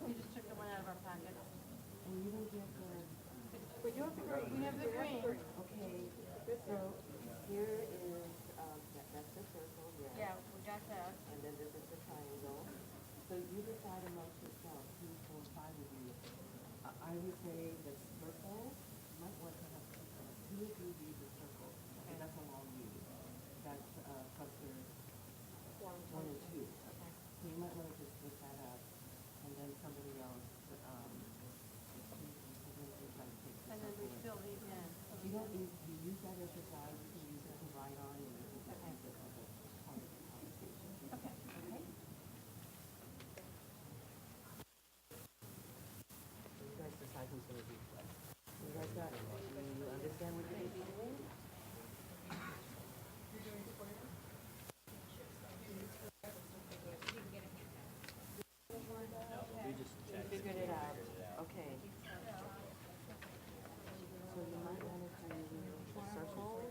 We just took the one out of our packet. And you don't get the... We do have the green. We have the green. Okay, so here is, that's the circle, Yeah, we got that. And then this is the triangle. So you decide amongst yourself who's going to find with you. I would say the circle, you might want to have two of you read the circle. Okay, that's along you. That's cluster 1 and 2. Okay. So you might want to just split that up, and then somebody else, And then we fill these in. you don't need to use that exercise, you can use it to write on, and you can have this as a part of the conversation. Okay. Okay? You guys decide who's going to do what. You guys got it. You understand what you're doing? You figured it out. Okay. So you might want to do the circle.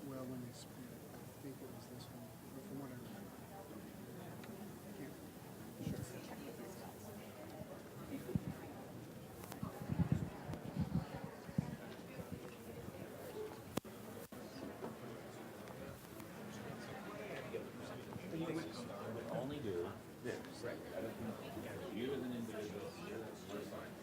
Well, when they split it, I think it was this one, from what I remember. Only do this. Right. You as an individual, you're fine.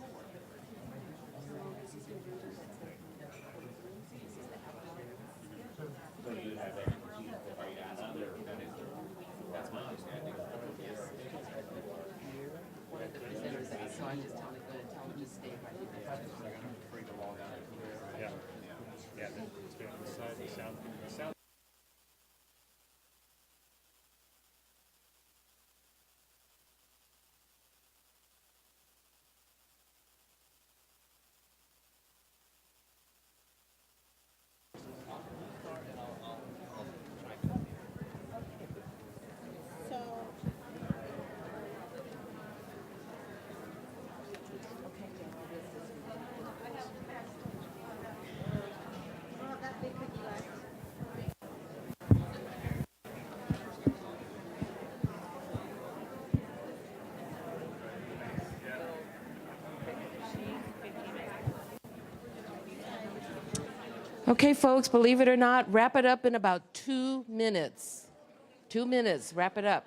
So you have expertise, are you asked other, that's my understanding. One of the presenters said, so I just tell them to stay right there. I'm afraid to log out. Yeah. Yeah, it's been inside the sound. Okay, folks, believe it or not, wrap it up in about 2 minutes. 2 minutes, wrap it up.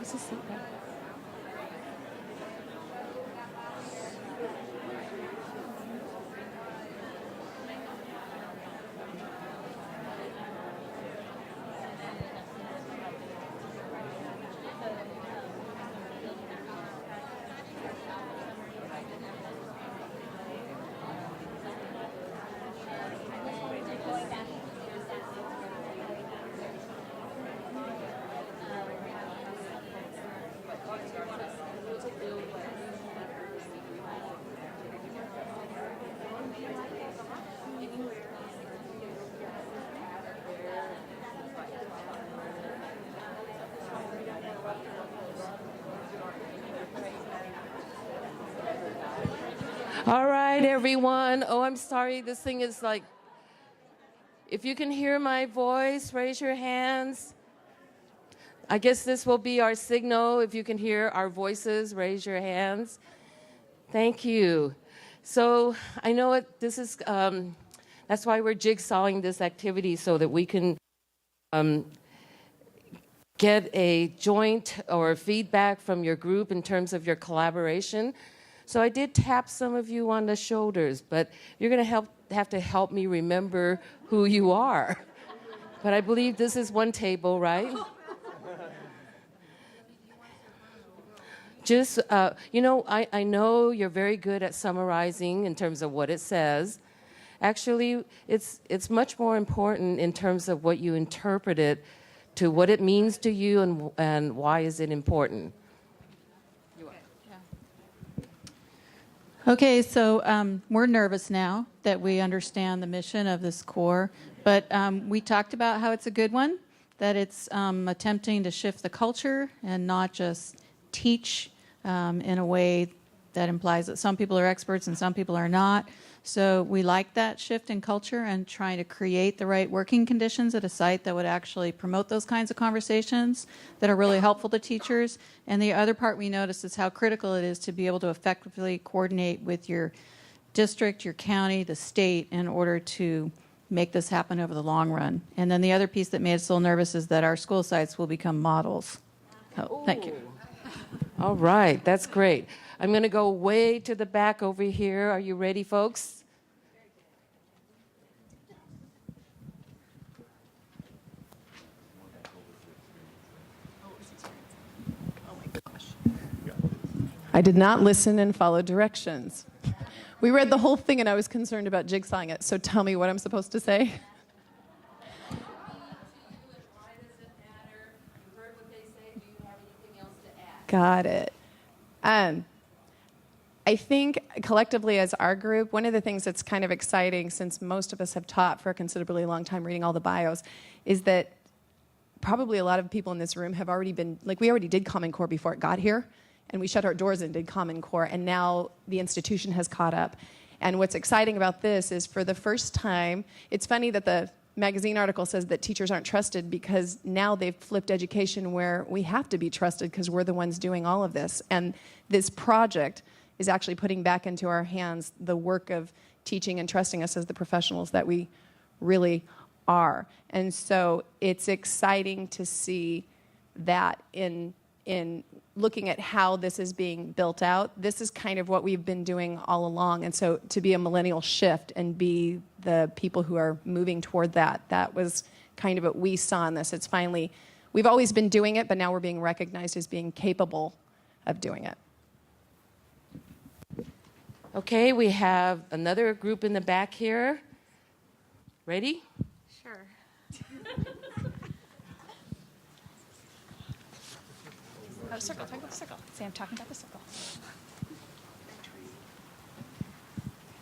This is it, right? All right, everyone. Oh, I'm sorry. This thing is like, if you can hear my voice, raise your hands. I guess this will be our signal. If you can hear our voices, raise your hands. Thank you. So I know this is, that's why we're jigsawing this activity so that we can get a joint or feedback from your group in terms of your collaboration. So I did tap some of you on the shoulders, but you're going to have to help me remember who you are. But I believe this is one table, right? Just, I know you're very good at summarizing in terms of what it says. Actually, it's much more important in terms of what you interpret it to what it means to you and why is it important. Okay, so we're nervous now that we understand the mission of this Corps, but we talked about how it's a good one, that it's attempting to shift the culture and not just teach in a way that implies that some people are experts and some people are not. So we like that shift in culture and trying to create the right working conditions at a site that would actually promote those kinds of conversations that are really helpful to teachers. And the other part we noticed is how critical it is to be able to effectively coordinate with your district, your county, the state in order to make this happen over the long run. And then the other piece that made us a little nervous is that our school sites will become models. Oh, thank you. All right, that's great. I'm going to go way to the back over here. Are you ready, folks? I did not listen and follow directions. We read the whole thing and I was concerned about jigsawing it, so tell me what I'm supposed to say. Got it. I think collectively as our group, one of the things that's kind of exciting, since most of us have taught for a considerably long time reading all the bios, is that probably a lot of people in this room have already been, like we already did Common Core before it got here, and we shut our doors and did Common Core, and now the institution has caught up. And what's exciting about this is for the first time, it's funny that the magazine article says that teachers aren't trusted because now they've flipped education where we have to be trusted because we're the ones doing all of this. And this project is actually putting back into our hands the work of teaching and trusting us as the professionals that we really are. And so it's exciting to see that in looking at how this is being built out. This is kind of what we've been doing all along. And so to be a millennial shift and be the people who are moving toward that, that was kind of what we saw in this. It's finally, we've always been doing it, but now we're being recognized as being capable of doing it. Okay, we have another group in the back here. Ready? Sure. Oh, circle. Talk about the circle. See, I'm talking about the circle.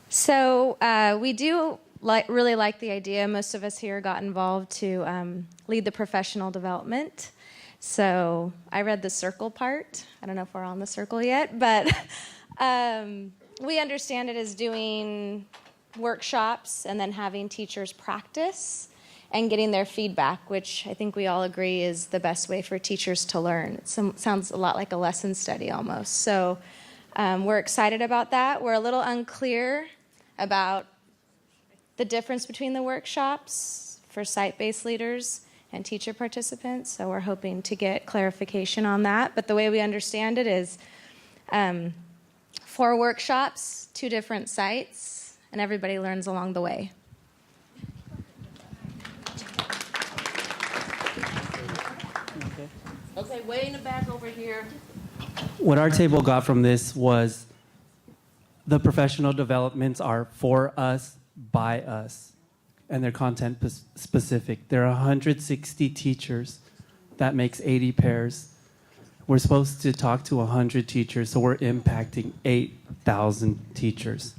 So we do really like the idea. Most of us here got involved to lead the professional development. So I read the circle part. I don't know if we're on the circle yet, but we understand it as doing workshops and then having teachers practice and getting their feedback, which I think we all agree is the best way for teachers to learn. It sounds a lot like a lesson study almost. So we're excited about that. We're a little unclear about the difference between the workshops for site-based leaders and teacher participants. So we're hoping to get clarification on that. But the way we understand it is 4 workshops, 2 different sites, and everybody learns along the way. Okay, way in the back over here. What our table got from this was the professional developments are for us, by us, and they're content specific. There are 160 teachers. That makes 80 pairs. We're supposed to talk to 100 teachers, so we're impacting 8,000 teachers.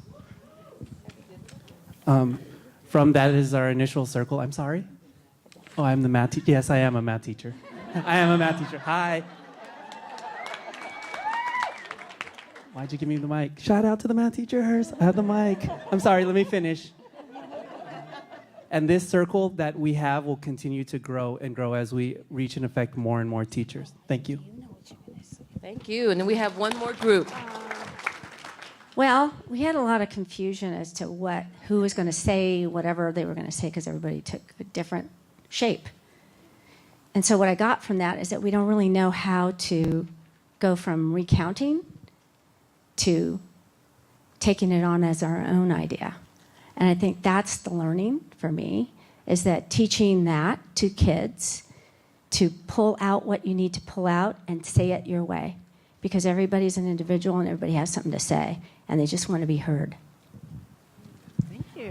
From that is our initial circle. I'm sorry? Oh, I'm the math teacher. Yes, I am a math teacher. I am a math teacher. Hi. Why'd you give me the mic? Shout out to the math teachers. I have the mic. I'm sorry, let me finish. And this circle that we have will continue to grow and grow as we reach and affect more and more teachers. Thank you. Thank you. And then we have one more group. Well, we had a lot of confusion as to who was going to say whatever they were going to say because everybody took a different shape. And so what I got from that is that we don't really know how to go from recounting to taking it on as our own idea. And I think that's the learning for me, is that teaching that to kids to pull out what you need to pull out and say it your way. Because everybody's an individual and everybody has something to say, and they just want to be heard.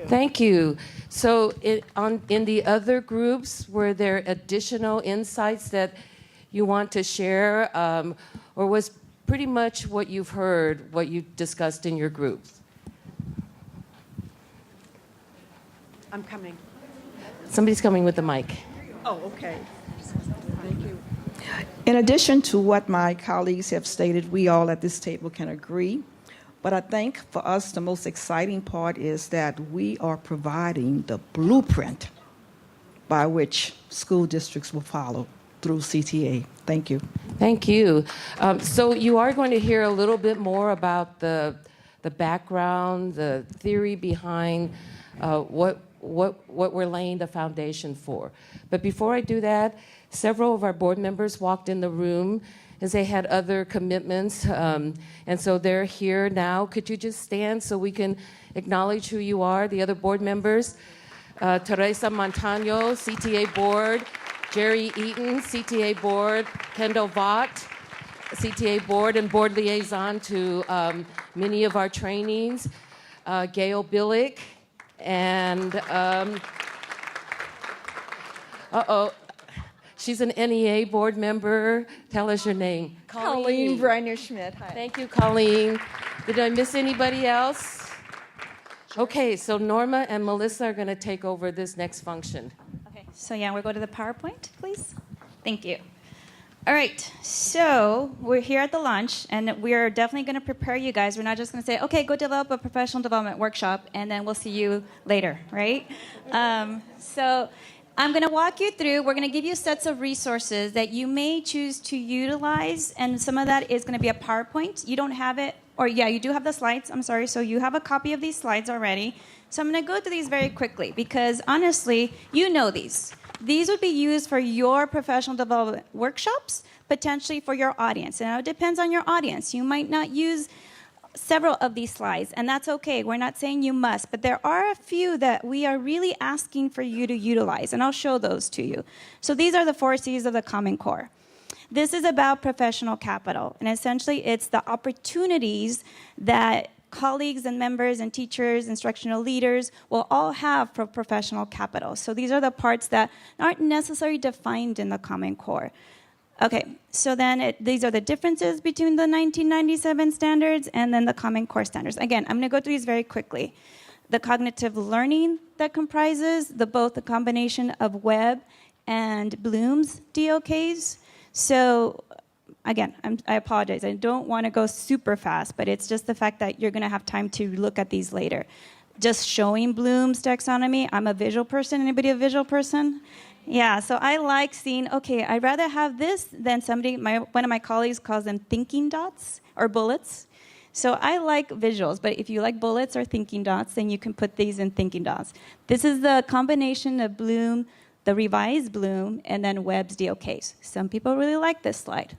Thank you. So in the other groups, were there additional insights that you want to share, or was pretty much what you've heard, what you discussed in your groups? I'm coming. Somebody's coming with the mic. Oh, okay. Thank you. In addition to what my colleagues have stated, we all at this table can agree. But I think for us, the most exciting part is that we are providing the blueprint by which school districts will follow through CTA. Thank you. Thank you. So you are going to hear a little bit more about the background, the theory behind what we're laying the foundation for. But before I do that, several of our board members walked in the room as they had other commitments, and so they're here now. Could you just stand so we can acknowledge who you are, the other board members? Teresa Montano, CTA Board. Jerry Eaton, CTA Board. Kendall Vaught, CTA Board and Board Liaison to many of our trainings. Gail Billick, and she's an NEA board member. Tell us your name. Colleen Breiner-Schmidt. Hi. Thank you, Colleen. Did I miss anybody else? Okay, so Norma and Melissa are going to take over this next function. Okay, so yeah, we'll go to the PowerPoint, please. Thank you. All right, so we're here at the launch, and we're definitely going to prepare you guys. We're not just going to say, okay, go develop a professional development workshop, and then we'll see you later, right? So I'm going to walk you through. We're going to give you sets of resources that you may choose to utilize, and some of that is going to be a PowerPoint. You don't have it, or yeah, you do have the slides. I'm sorry. So you have a copy of these slides already. So I'm going to go through these very quickly because honestly, you know these. These would be used for your professional development workshops, potentially for your audience. And it depends on your audience. You might not use several of these slides, and that's okay. We're not saying you must, but there are a few that we are really asking for you to utilize, and I'll show those to you. So these are the 4 C's of the Common Core. This is about professional capital, and essentially it's the opportunities that colleagues and members and teachers, instructional leaders will all have for professional capital. So these are the parts that aren't necessarily defined in the Common Core. Okay, so then these are the differences between the 1997 standards and then the Common Core standards. Again, I'm going to go through these very quickly. The cognitive learning that comprises both the combination of Webb and Bloom's DOKs. So again, I apologize. I don't want to go super fast, but it's just the fact that you're going to have time to look at these later. Just showing Bloom's taxonomy. I'm a visual person. Anybody a visual person? Yeah, so I like seeing, okay, I'd rather have this than one of my colleagues calls them thinking dots or bullets. So I like visuals, but if you like bullets or thinking dots, then you can put these in thinking dots. This is the combination of Bloom, the revised Bloom, and then Webb's DOKs. Some people really like this slide.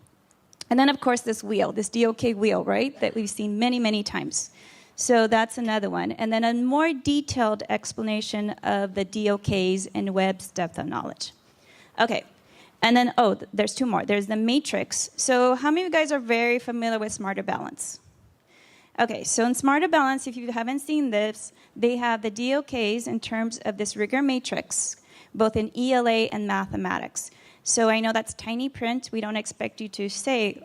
And then, of course, this wheel, this DOK wheel, right, that we've seen many, many times. So that's another one. And then a more detailed explanation of the DOKs and Webb's depth of knowledge. Okay. And then, there's two more. There's the matrix. So how many of you guys are very familiar with Smarter Balance? Okay, so in Smarter Balance, if you haven't seen this, they have the DOKs in terms of this rigor matrix, both in ELA and mathematics. So I know that's tiny print. We don't expect you to say,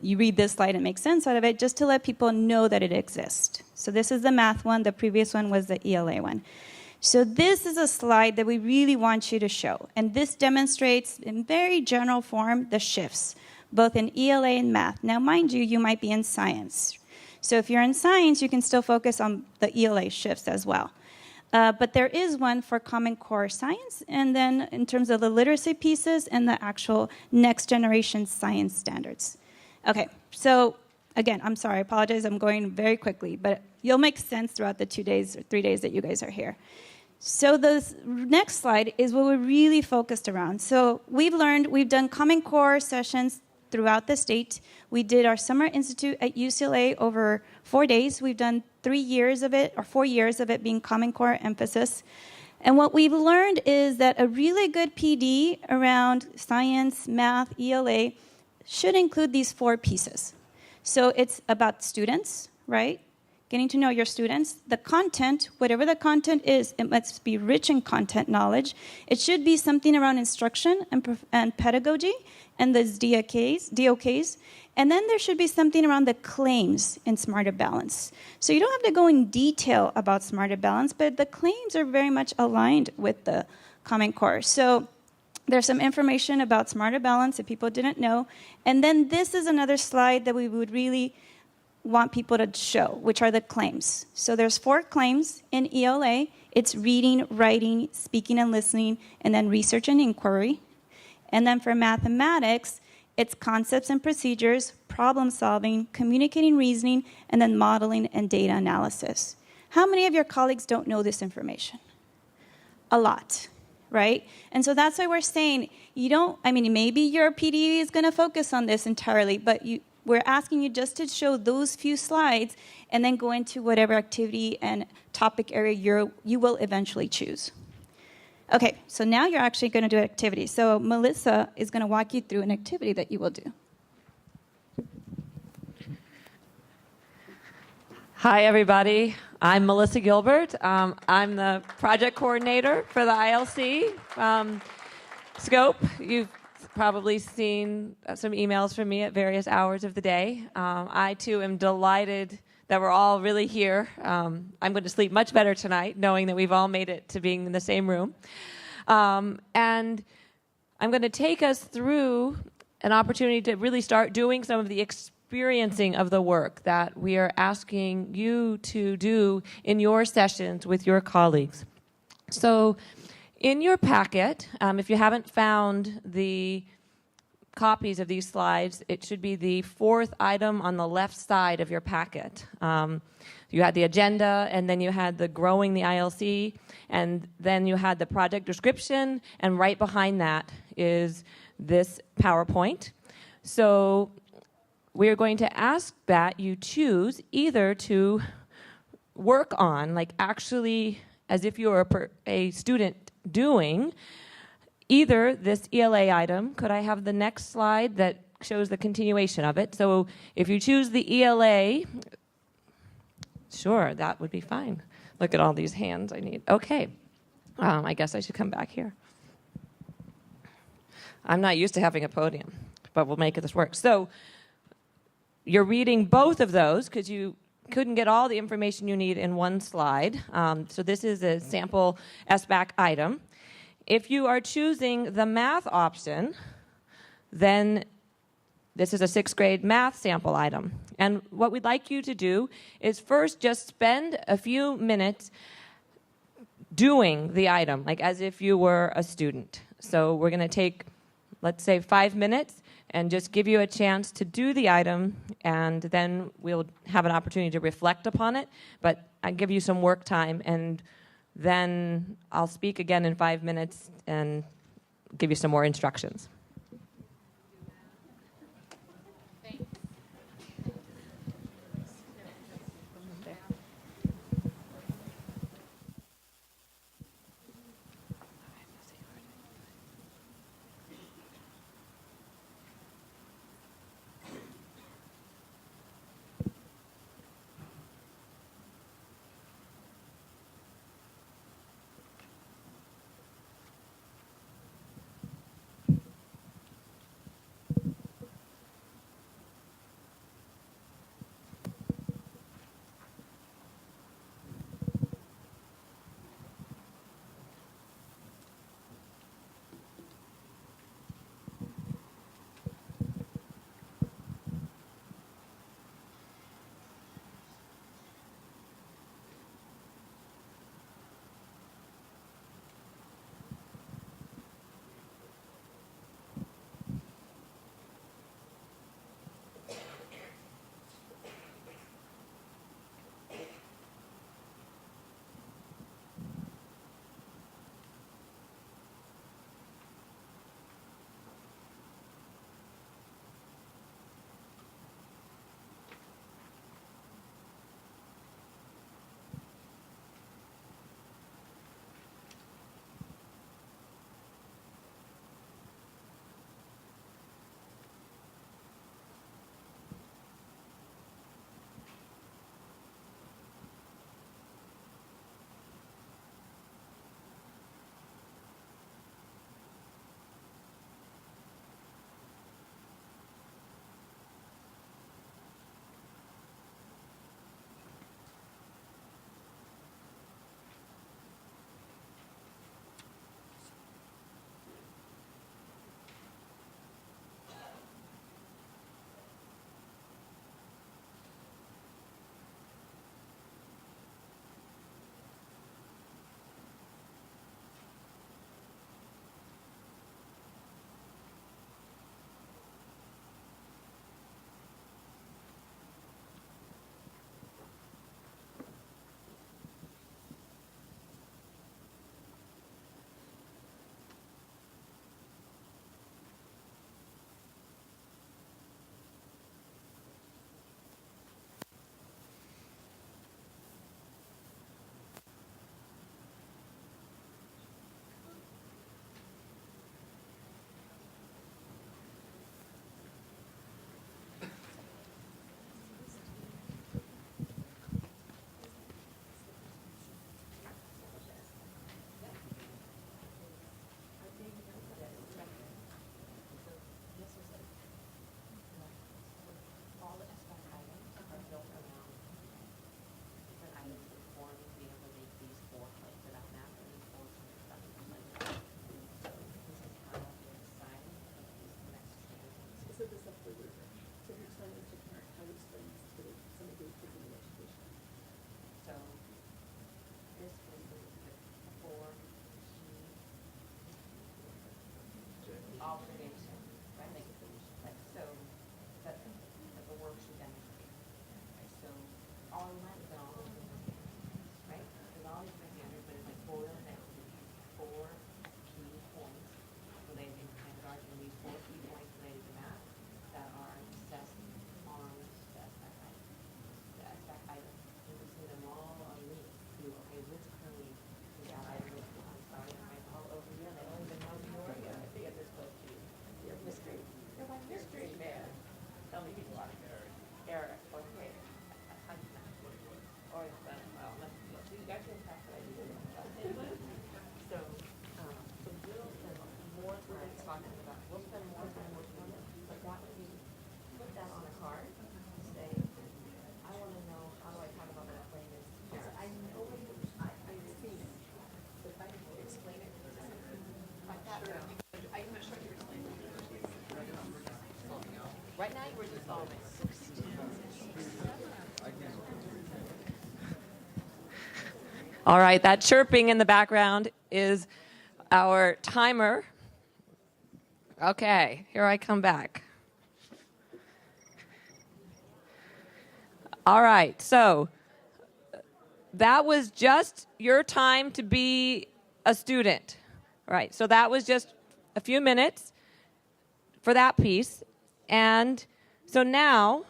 you read this slide and make sense out of it, just to let people know that it exists. So this is the math one. The previous one was the ELA one. So this is a slide that we really want you to show. And this demonstrates, in very general form, the shifts, both in ELA and math. Now, mind you, you might be in science. So if you're in science, you can still focus on the ELA shifts as well. But there is one for Common Core Science, and then in terms of the literacy pieces and the actual next generation science standards. Okay, so again, I'm sorry, I apologize, I'm going very quickly, but you'll make sense throughout the 2 days or 3 days that you guys are here. So the next slide is what we're really focused around. So we've done Common Core sessions throughout the state. We did our Summer Institute at UCLA over 4 days. We've done 3 years of it, or 4 years of it being Common Core emphasis. And what we've learned is that a really good PD around science, math, ELA should include these 4 pieces. So it's about students, right? Getting to know your students. The content, whatever the content is, it must be rich in content knowledge. It should be something around instruction and pedagogy and those DOKs. And then there should be something around the claims in Smarter Balance. So you don't have to go in detail about Smarter Balance, but the claims are very much aligned with the Common Core. So there's some information about Smarter Balance if people didn't know. And then this is another slide that we would really want people to show, which are the claims. So there's 4 claims in ELA. It's reading, writing, speaking and listening, and then research and inquiry. And then for mathematics, it's concepts and procedures, problem solving, communicating reasoning, and then modeling and data analysis. How many of your colleagues don't know this information? A lot, right? And so that's why we're saying, maybe your PD is going to focus on this entirely, but we're asking you just to show those few slides and then go into whatever activity and topic area you will eventually choose. Okay, so now you're actually going to do an activity. So Melissa is going to walk you through an activity that you will do. Hi, everybody. I'm Melissa Gilbert. I'm the project coordinator for the ILC scope. You've probably seen some emails from me at various hours of the day. I, too, am delighted that we're all really here. I'm going to sleep much better tonight, knowing that we've all made it to being in the same room. And I'm going to take us through an opportunity to really start doing some of the experiencing of the work that we are asking you to do in your sessions with your colleagues. So in your packet, if you haven't found the copies of these slides, it should be the 4th item on the left side of your packet. You had the agenda, and then you had the growing the ILC, and then you had the project description, and right behind that is this PowerPoint. So we're going to ask that you choose either to work on, like actually as if you were a student doing, either this ELA item. Could I have the next slide that shows the continuation of it? So if you choose the ELA, sure, that would be fine. Look at all these hands I need. Okay. I guess I should come back here. I'm not used to having a podium, but we'll make this work. So you're reading both of those because you couldn't get all the information you need in one slide. So this is a sample SBAC item. If you are choosing the math option, then this is a 6th grade math sample item. And what we'd like you to do is first just spend a few minutes doing the item, like as if you were a student. So we're going to take, let's say, 5 minutes and just give you a chance to do the item, and then we'll have an opportunity to reflect upon it. But I'll give you some work time, and then I'll speak again in 5 minutes, and give you some more instructions. Right now, we're just solving. All right, that chirping in the background is our timer. Okay, here I come back. All right, so that was just your time to be a student. All right, so that was just a few minutes for that piece. And so now,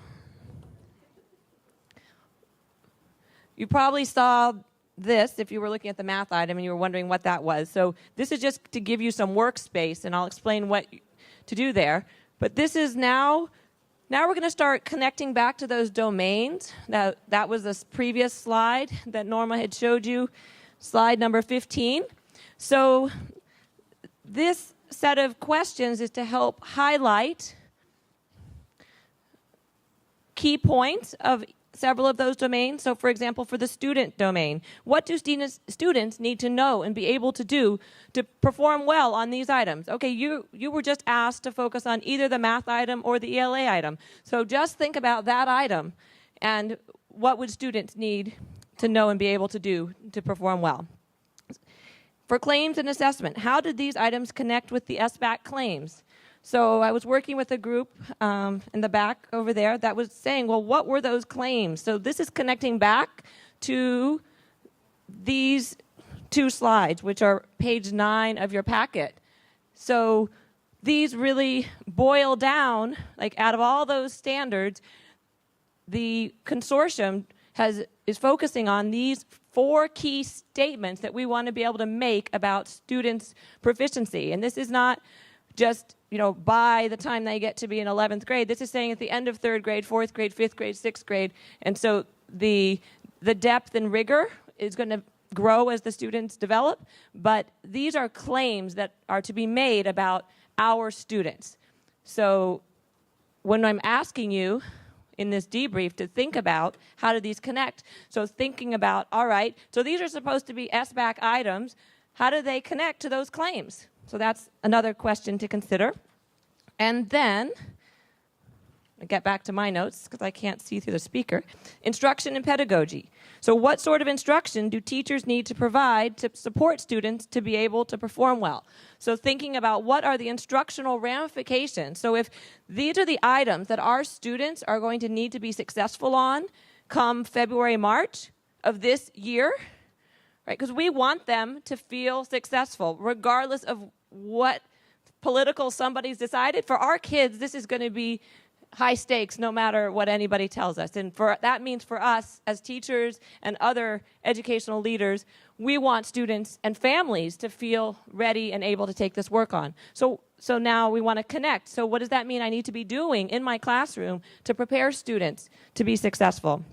you probably saw this if you were looking at the math item and you were wondering what that was. So this is just to give you some workspace, and I'll explain what to do there. But this is now we're going to start connecting back to those domains. That was this previous slide that Norma had showed you, slide number 15. So this set of questions is to help highlight key points of several of those domains. So, for example, for the student domain, what do students need to know and be able to do to perform well on these items? Okay, you were just asked to focus on either the math item or the ELA item. So just think about that item and what would students need to know and be able to do to perform well. For claims and assessment, how did these items connect with the SBAC claims? So I was working with a group in the back over there that was saying, well, what were those claims? So this is connecting back to these two slides, which are page 9 of your packet. So these really boil down, like out of all those standards, the consortium is focusing on these 4 key statements that we want to be able to make about students' proficiency. And this is not just, by the time they get to be in 11th grade. This is saying at the end of 3rd grade, 4th grade, 5th grade, 6th grade. And so the depth and rigor is going to grow as the students develop. But these are claims that are to be made about our students. So when I'm asking you in this debrief to think about how do these connect, so thinking about, all right, so these are supposed to be SBAC items. How do they connect to those claims? So that's another question to consider. And then, I get back to my notes because I can't see through the speaker. Instruction and pedagogy. So what sort of instruction do teachers need to provide to support students to be able to perform well? So thinking about what are the instructional ramifications. So if these are the items that our students are going to need to be successful on come February, March of this year, right? Because we want them to feel successful regardless of what political somebody's decided. For our kids, this is going to be high stakes no matter what anybody tells us. And that means for us as teachers and other educational leaders, we want students and families to feel ready and able to take this work on. So now we want to connect. So what does that mean I need to be doing in my classroom to prepare students to be successful?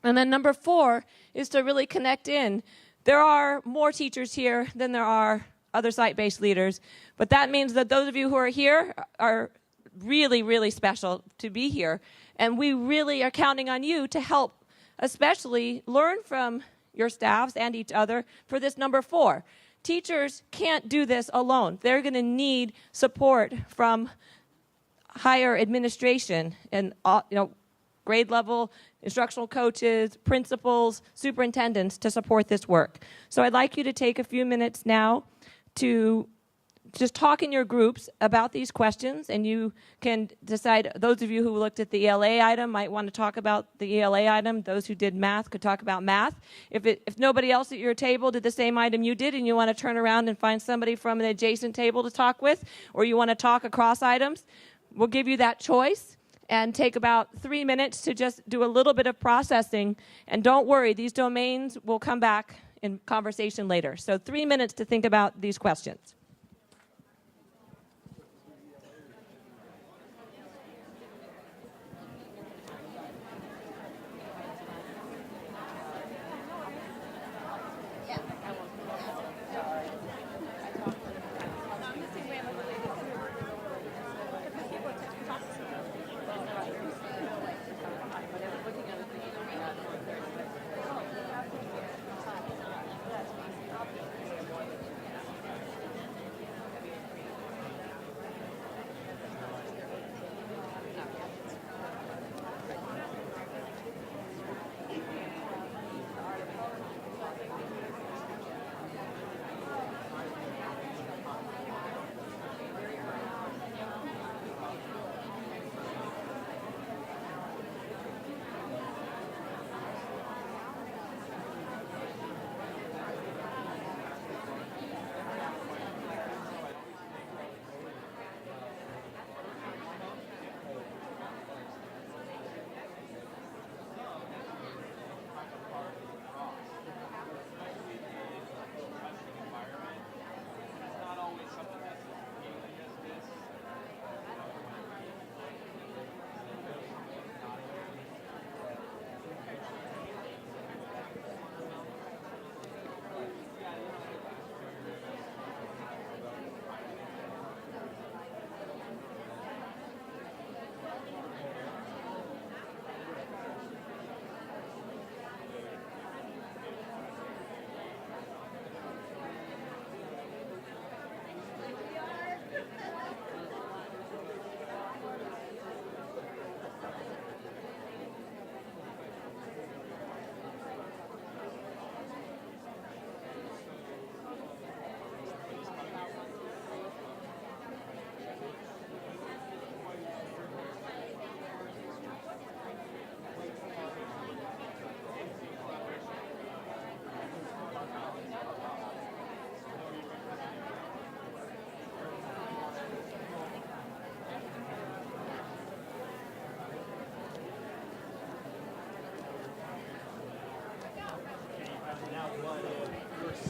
And then number 4 is to really connect in. There are more teachers here than there are other site-based leaders, but that means that those of you who are here are really, really special to be here, and we really are counting on you to help, especially learn from your staffs and each other for this number 4. Teachers can't do this alone. They're going to need support from higher administration and grade level instructional coaches, principals, superintendents to support this work. So I'd like you to take a few minutes now to just talk in your groups about these questions, and you can decide, those of you who looked at the ELA item might want to talk about the ELA item. Those who did math could talk about math. If nobody else at your table did the same item you did and you want to turn around and find somebody from an adjacent table to talk with, or you want to talk across items, we'll give you that choice and take about 3 minutes to just do a little bit of processing. And don't worry, these domains will come back in conversation later. So 3 minutes to think about these questions.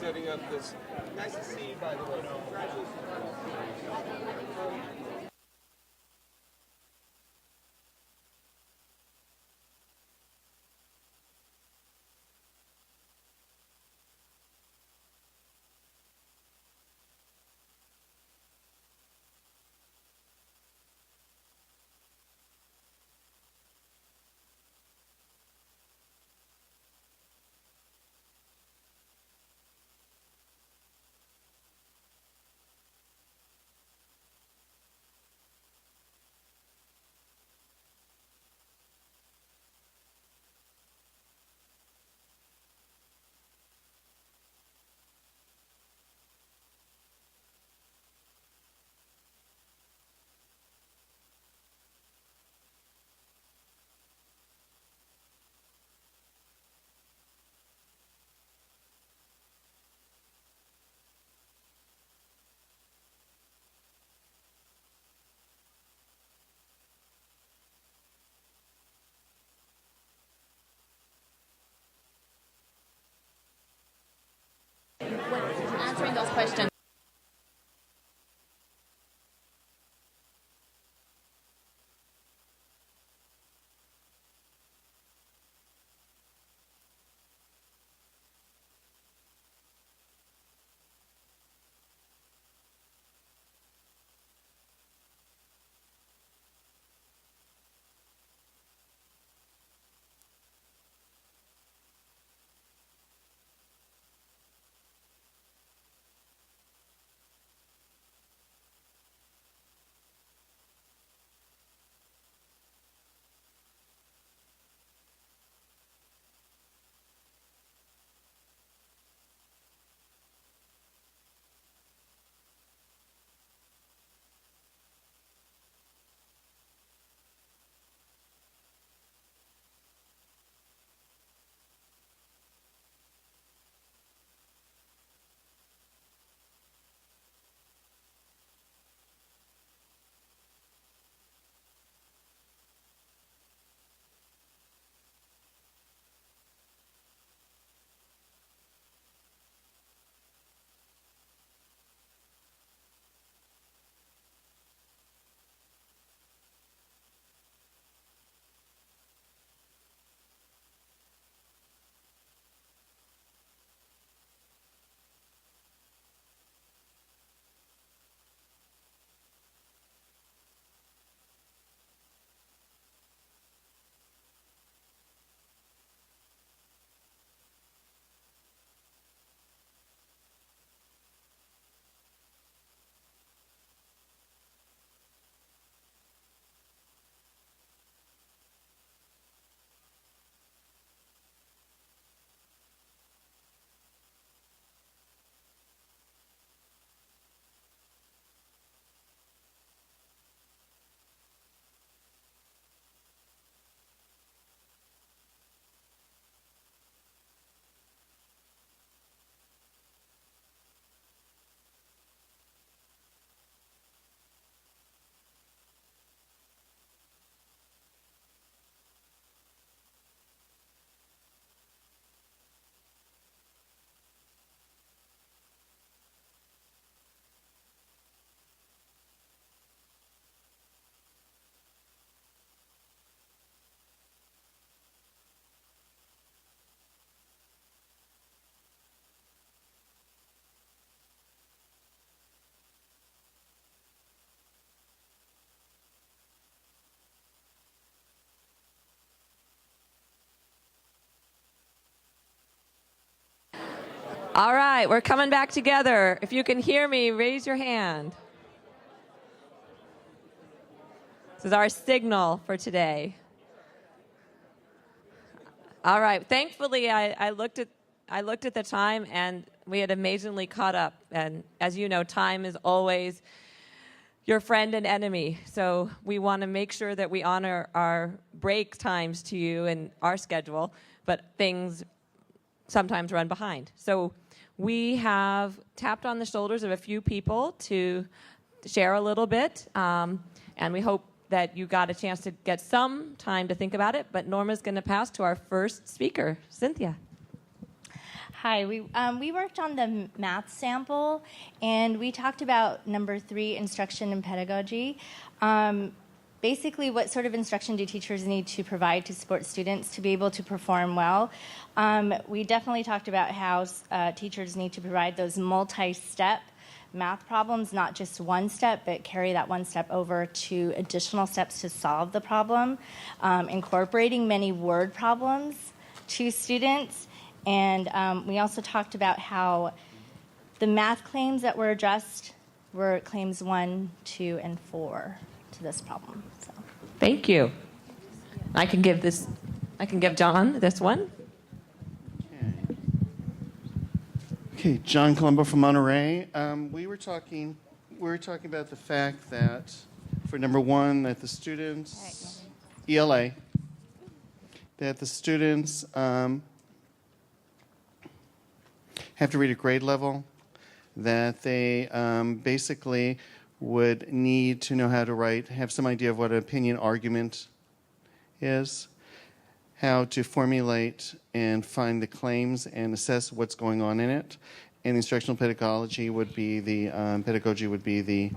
setting up this. Nice to see you, by the way. Congratulations. Answering those questions. All right, we're coming back together. If you can hear me, raise your hand. This is our signal for today. All right. Thankfully, I looked at the time, and we had amazingly caught up. And as you know, time is always your friend and enemy. So we want to make sure that we honor our break times to you and our schedule, but things sometimes run behind. So we have tapped on the shoulders of a few people to share a little bit, and we hope that you got a chance to get some time to think about it. But Norma's going to pass to our first speaker, Cynthia. Hi, we worked on the math sample, and we talked about number 3, instruction and pedagogy. Basically, what sort of instruction do teachers need to provide to support students to be able to perform well? We definitely talked about how teachers need to provide those multi-step math problems, not just one step, but carry that one step over to additional steps to solve the problem, incorporating many word problems to students. And we also talked about how the math claims that were addressed were claims 1, 2, and 4 to this problem. So. Thank you. I can give John this one. Okay, John Colombo from Monterey. We were talking about the fact that for number 1, that the students, ELA, that the students have to read at grade level, that they basically would need to know how to write, have some idea of what an opinion argument is, how to formulate and find the claims and assess what's going on in it. And instructional pedagogy would be the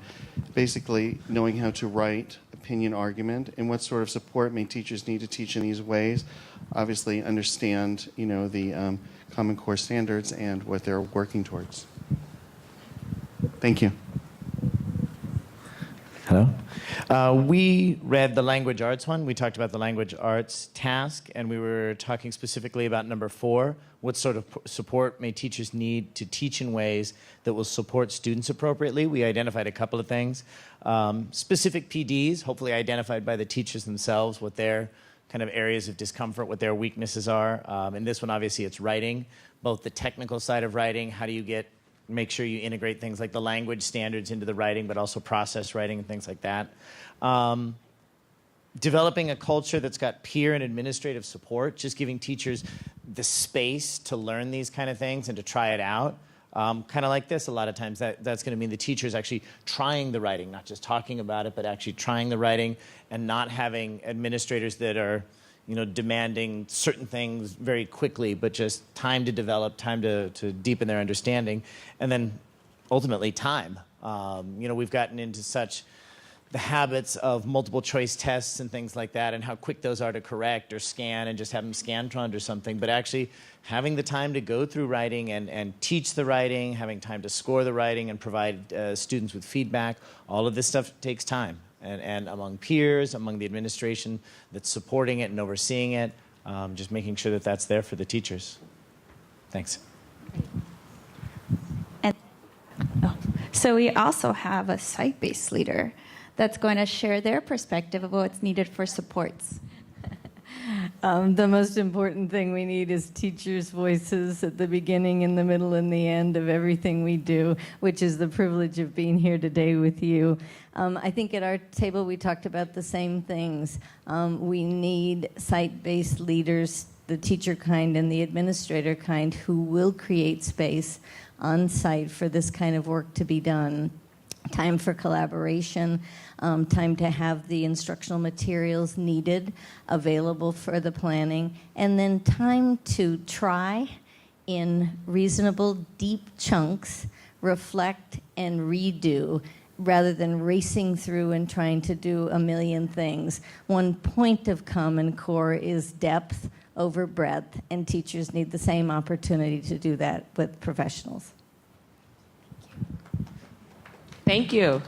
basically knowing how to write opinion argument and what sort of support may teachers need to teach in these ways. Obviously understand, the Common Core standards and what they're working towards. Thank you. Hello. We read the language arts one. We talked about the language arts task, and we were talking specifically about number 4. What sort of support may teachers need to teach in ways that will support students appropriately? We identified a couple of things. Specific PDs, hopefully identified by the teachers themselves, what their kind of areas of discomfort, what their weaknesses are. In this one, obviously, it's writing, both the technical side of writing, how do you make sure you integrate things like the language standards into the writing, but also process writing and things like that. Developing a culture that's got peer and administrative support, just giving teachers the space to learn these kind of things and to try it out. Kind of like this, a lot of times that's going to mean the teachers actually trying the writing, not just talking about it, but actually trying the writing and not having administrators that are demanding certain things very quickly, but just time to develop, time to deepen their understanding, and then ultimately time. We've gotten into such the habits of multiple choice tests and things like that and how quick those are to correct or scan and just have them Scantroned or something, but actually having the time to go through writing and teach the writing, having time to score the writing and provide students with feedback, all of this stuff takes time. And among peers, among the administration that's supporting it and overseeing it, just making sure that that's there for the teachers. Thanks. So we also have a site-based leader that's going to share their perspective of what's needed for supports. The most important thing we need is teachers' voices at the beginning, in the middle, and the end of everything we do, which is the privilege of being here today with you. I think at our table we talked about the same things. We need site-based leaders, the teacher kind and the administrator kind, who will create space on site for this kind of work to be done. Time for collaboration, time to have the instructional materials needed available for the planning, and then time to try in reasonable, deep chunks, reflect and redo, rather than racing through and trying to do a million things. One point of Common Core is depth over breadth, and teachers need the same opportunity to do that with professionals. Thank you.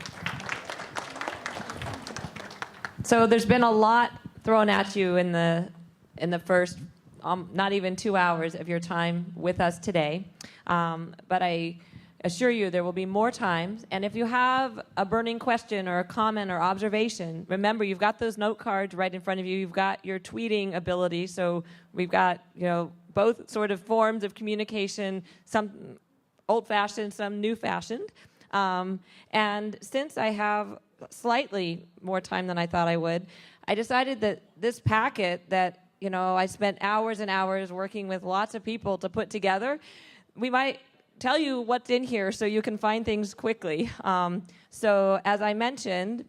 So there's been a lot thrown at you in the first not even 2 hours of your time with us today. But I assure you there will be more times. And if you have a burning question or a comment or observation, remember you've got those note cards right in front of you. You've got your tweeting ability. So we've got both sort of forms of communication, some old-fashioned, some new-fashioned. And since I have slightly more time than I thought I would, I decided that this packet that, I spent hours and hours working with lots of people to put together, we might tell you what's in here so you can find things quickly. So as I mentioned,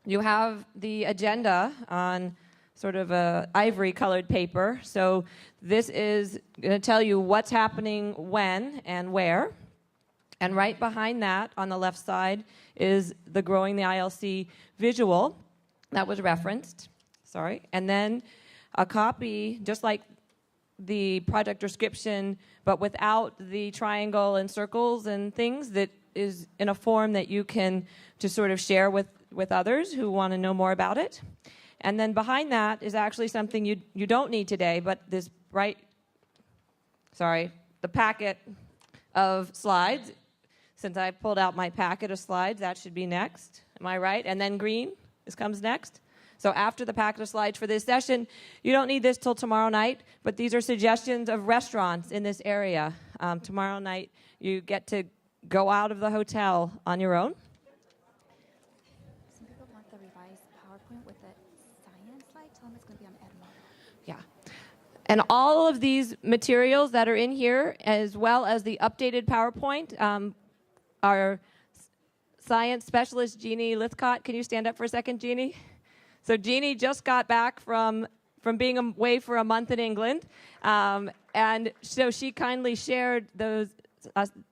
you have the agenda on sort of a ivory colored paper. So this is going to tell you what's happening when and where. And right behind that on the left side is the Growing the ILC visual that was referenced. Sorry. And then a copy, just like the project description, but without the triangle and circles and things, that is in a form that you can just sort of share with others who want to know more about it. And then behind that is actually something you don't need today, but this the packet of slides. Since I pulled out my packet of slides, that should be next. Am I right? And then green, this comes next. So after the packet of slides for this session, you don't need this till tomorrow night, but these are suggestions of restaurants in this area. Tomorrow night, you get to go out of the hotel on your own. Some people want the revised PowerPoint with the science slide. Tell them it's going to be on Edmodo. Yeah. And all of these materials that are in here, as well as the updated PowerPoint, our science specialist, Jeannie Lithcott. Can you stand up for a second, Jeannie? So Jeannie just got back from being away for a month in England, and so she kindly shared those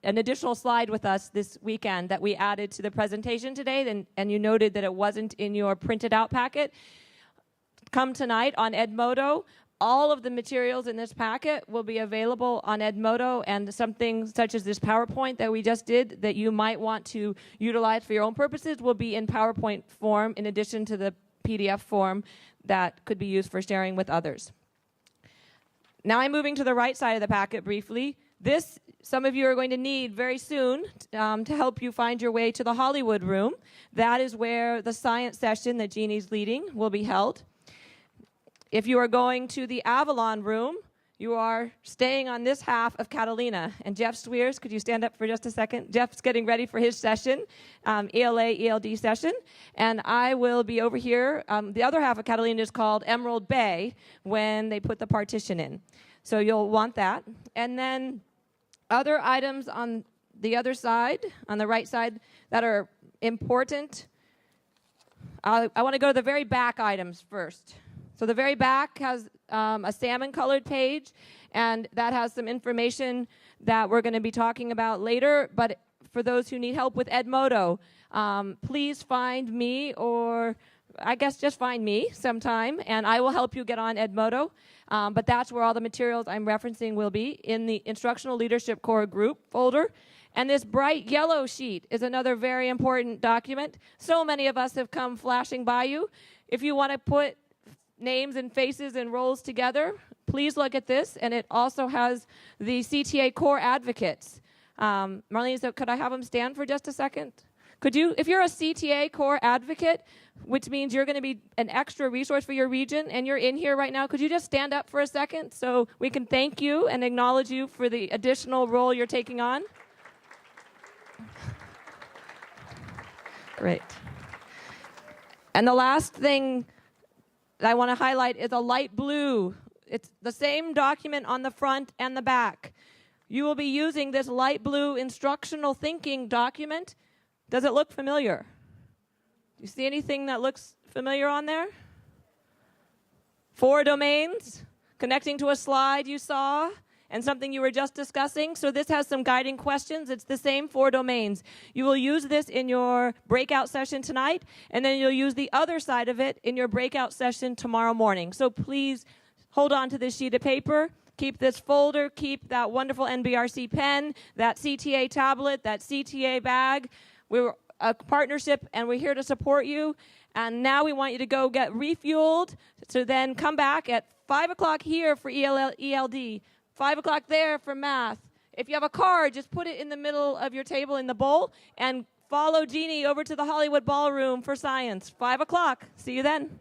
an additional slide with us this weekend that we added to the presentation today, and you noted that it wasn't in your printed out packet. Come tonight on Edmodo. All of the materials in this packet will be available on Edmodo, and something such as this PowerPoint that we just did that you might want to utilize for your own purposes will be in PowerPoint form in addition to the PDF form that could be used for sharing with others. Now I'm moving to the right side of the packet briefly. This, some of you are going to need very soon to help you find your way to the Hollywood room. That is where the science session that Jeannie's leading will be held. If you are going to the Avalon room, you are staying on this half of Catalina. And Jeff Swears, could you stand up for just a second? Jeff's getting ready for his session, ELA, ELD session. And I will be over here. The other half of Catalina is called Emerald Bay when they put the partition in. So you'll want that. And then other items on the other side, on the right side, that are important. I want to go to the very back items first. So the very back has a salmon-colored page, and that has some information that we're going to be talking about later. But for those who need help with Edmodo, please find me, or I guess just find me sometime, and I will help you get on Edmodo. But that's where all the materials I'm referencing will be, in the Instructional Leadership Core group folder. And this bright yellow sheet is another very important document. So many of us have come flashing by you. If you want to put names and faces and roles together, please look at this. And it also has the CTA core advocates. Marlene, so could I have them stand for just a second? Could you, if you're a CTA core advocate, which means you're going to be an extra resource for your region, and you're in here right now, could you just stand up for a second so we can thank you and acknowledge you for the additional role you're taking on? Great. And the last thing that I want to highlight is a light blue. It's the same document on the front and the back. You will be using this light blue instructional thinking document. Does it look familiar? Do you see anything that looks familiar on there? 4 domains connecting to a slide you saw and something you were just discussing. So this has some guiding questions. It's the same 4 domains. You will use this in your breakout session tonight, and then you'll use the other side of it in your breakout session tomorrow morning. So please hold on to this sheet of paper. Keep this folder. Keep that wonderful NBRC pen, that CTA tablet, that CTA bag. We're a partnership, and we're here to support you. And now we want you to go get refueled to then come back at 5 o'clock here for ELD. 5 o'clock there for math. If you have a card, just put it in the middle of your table in the bowl and follow Jeannie over to the Hollywood Ballroom for science. 5 o'clock. See you then.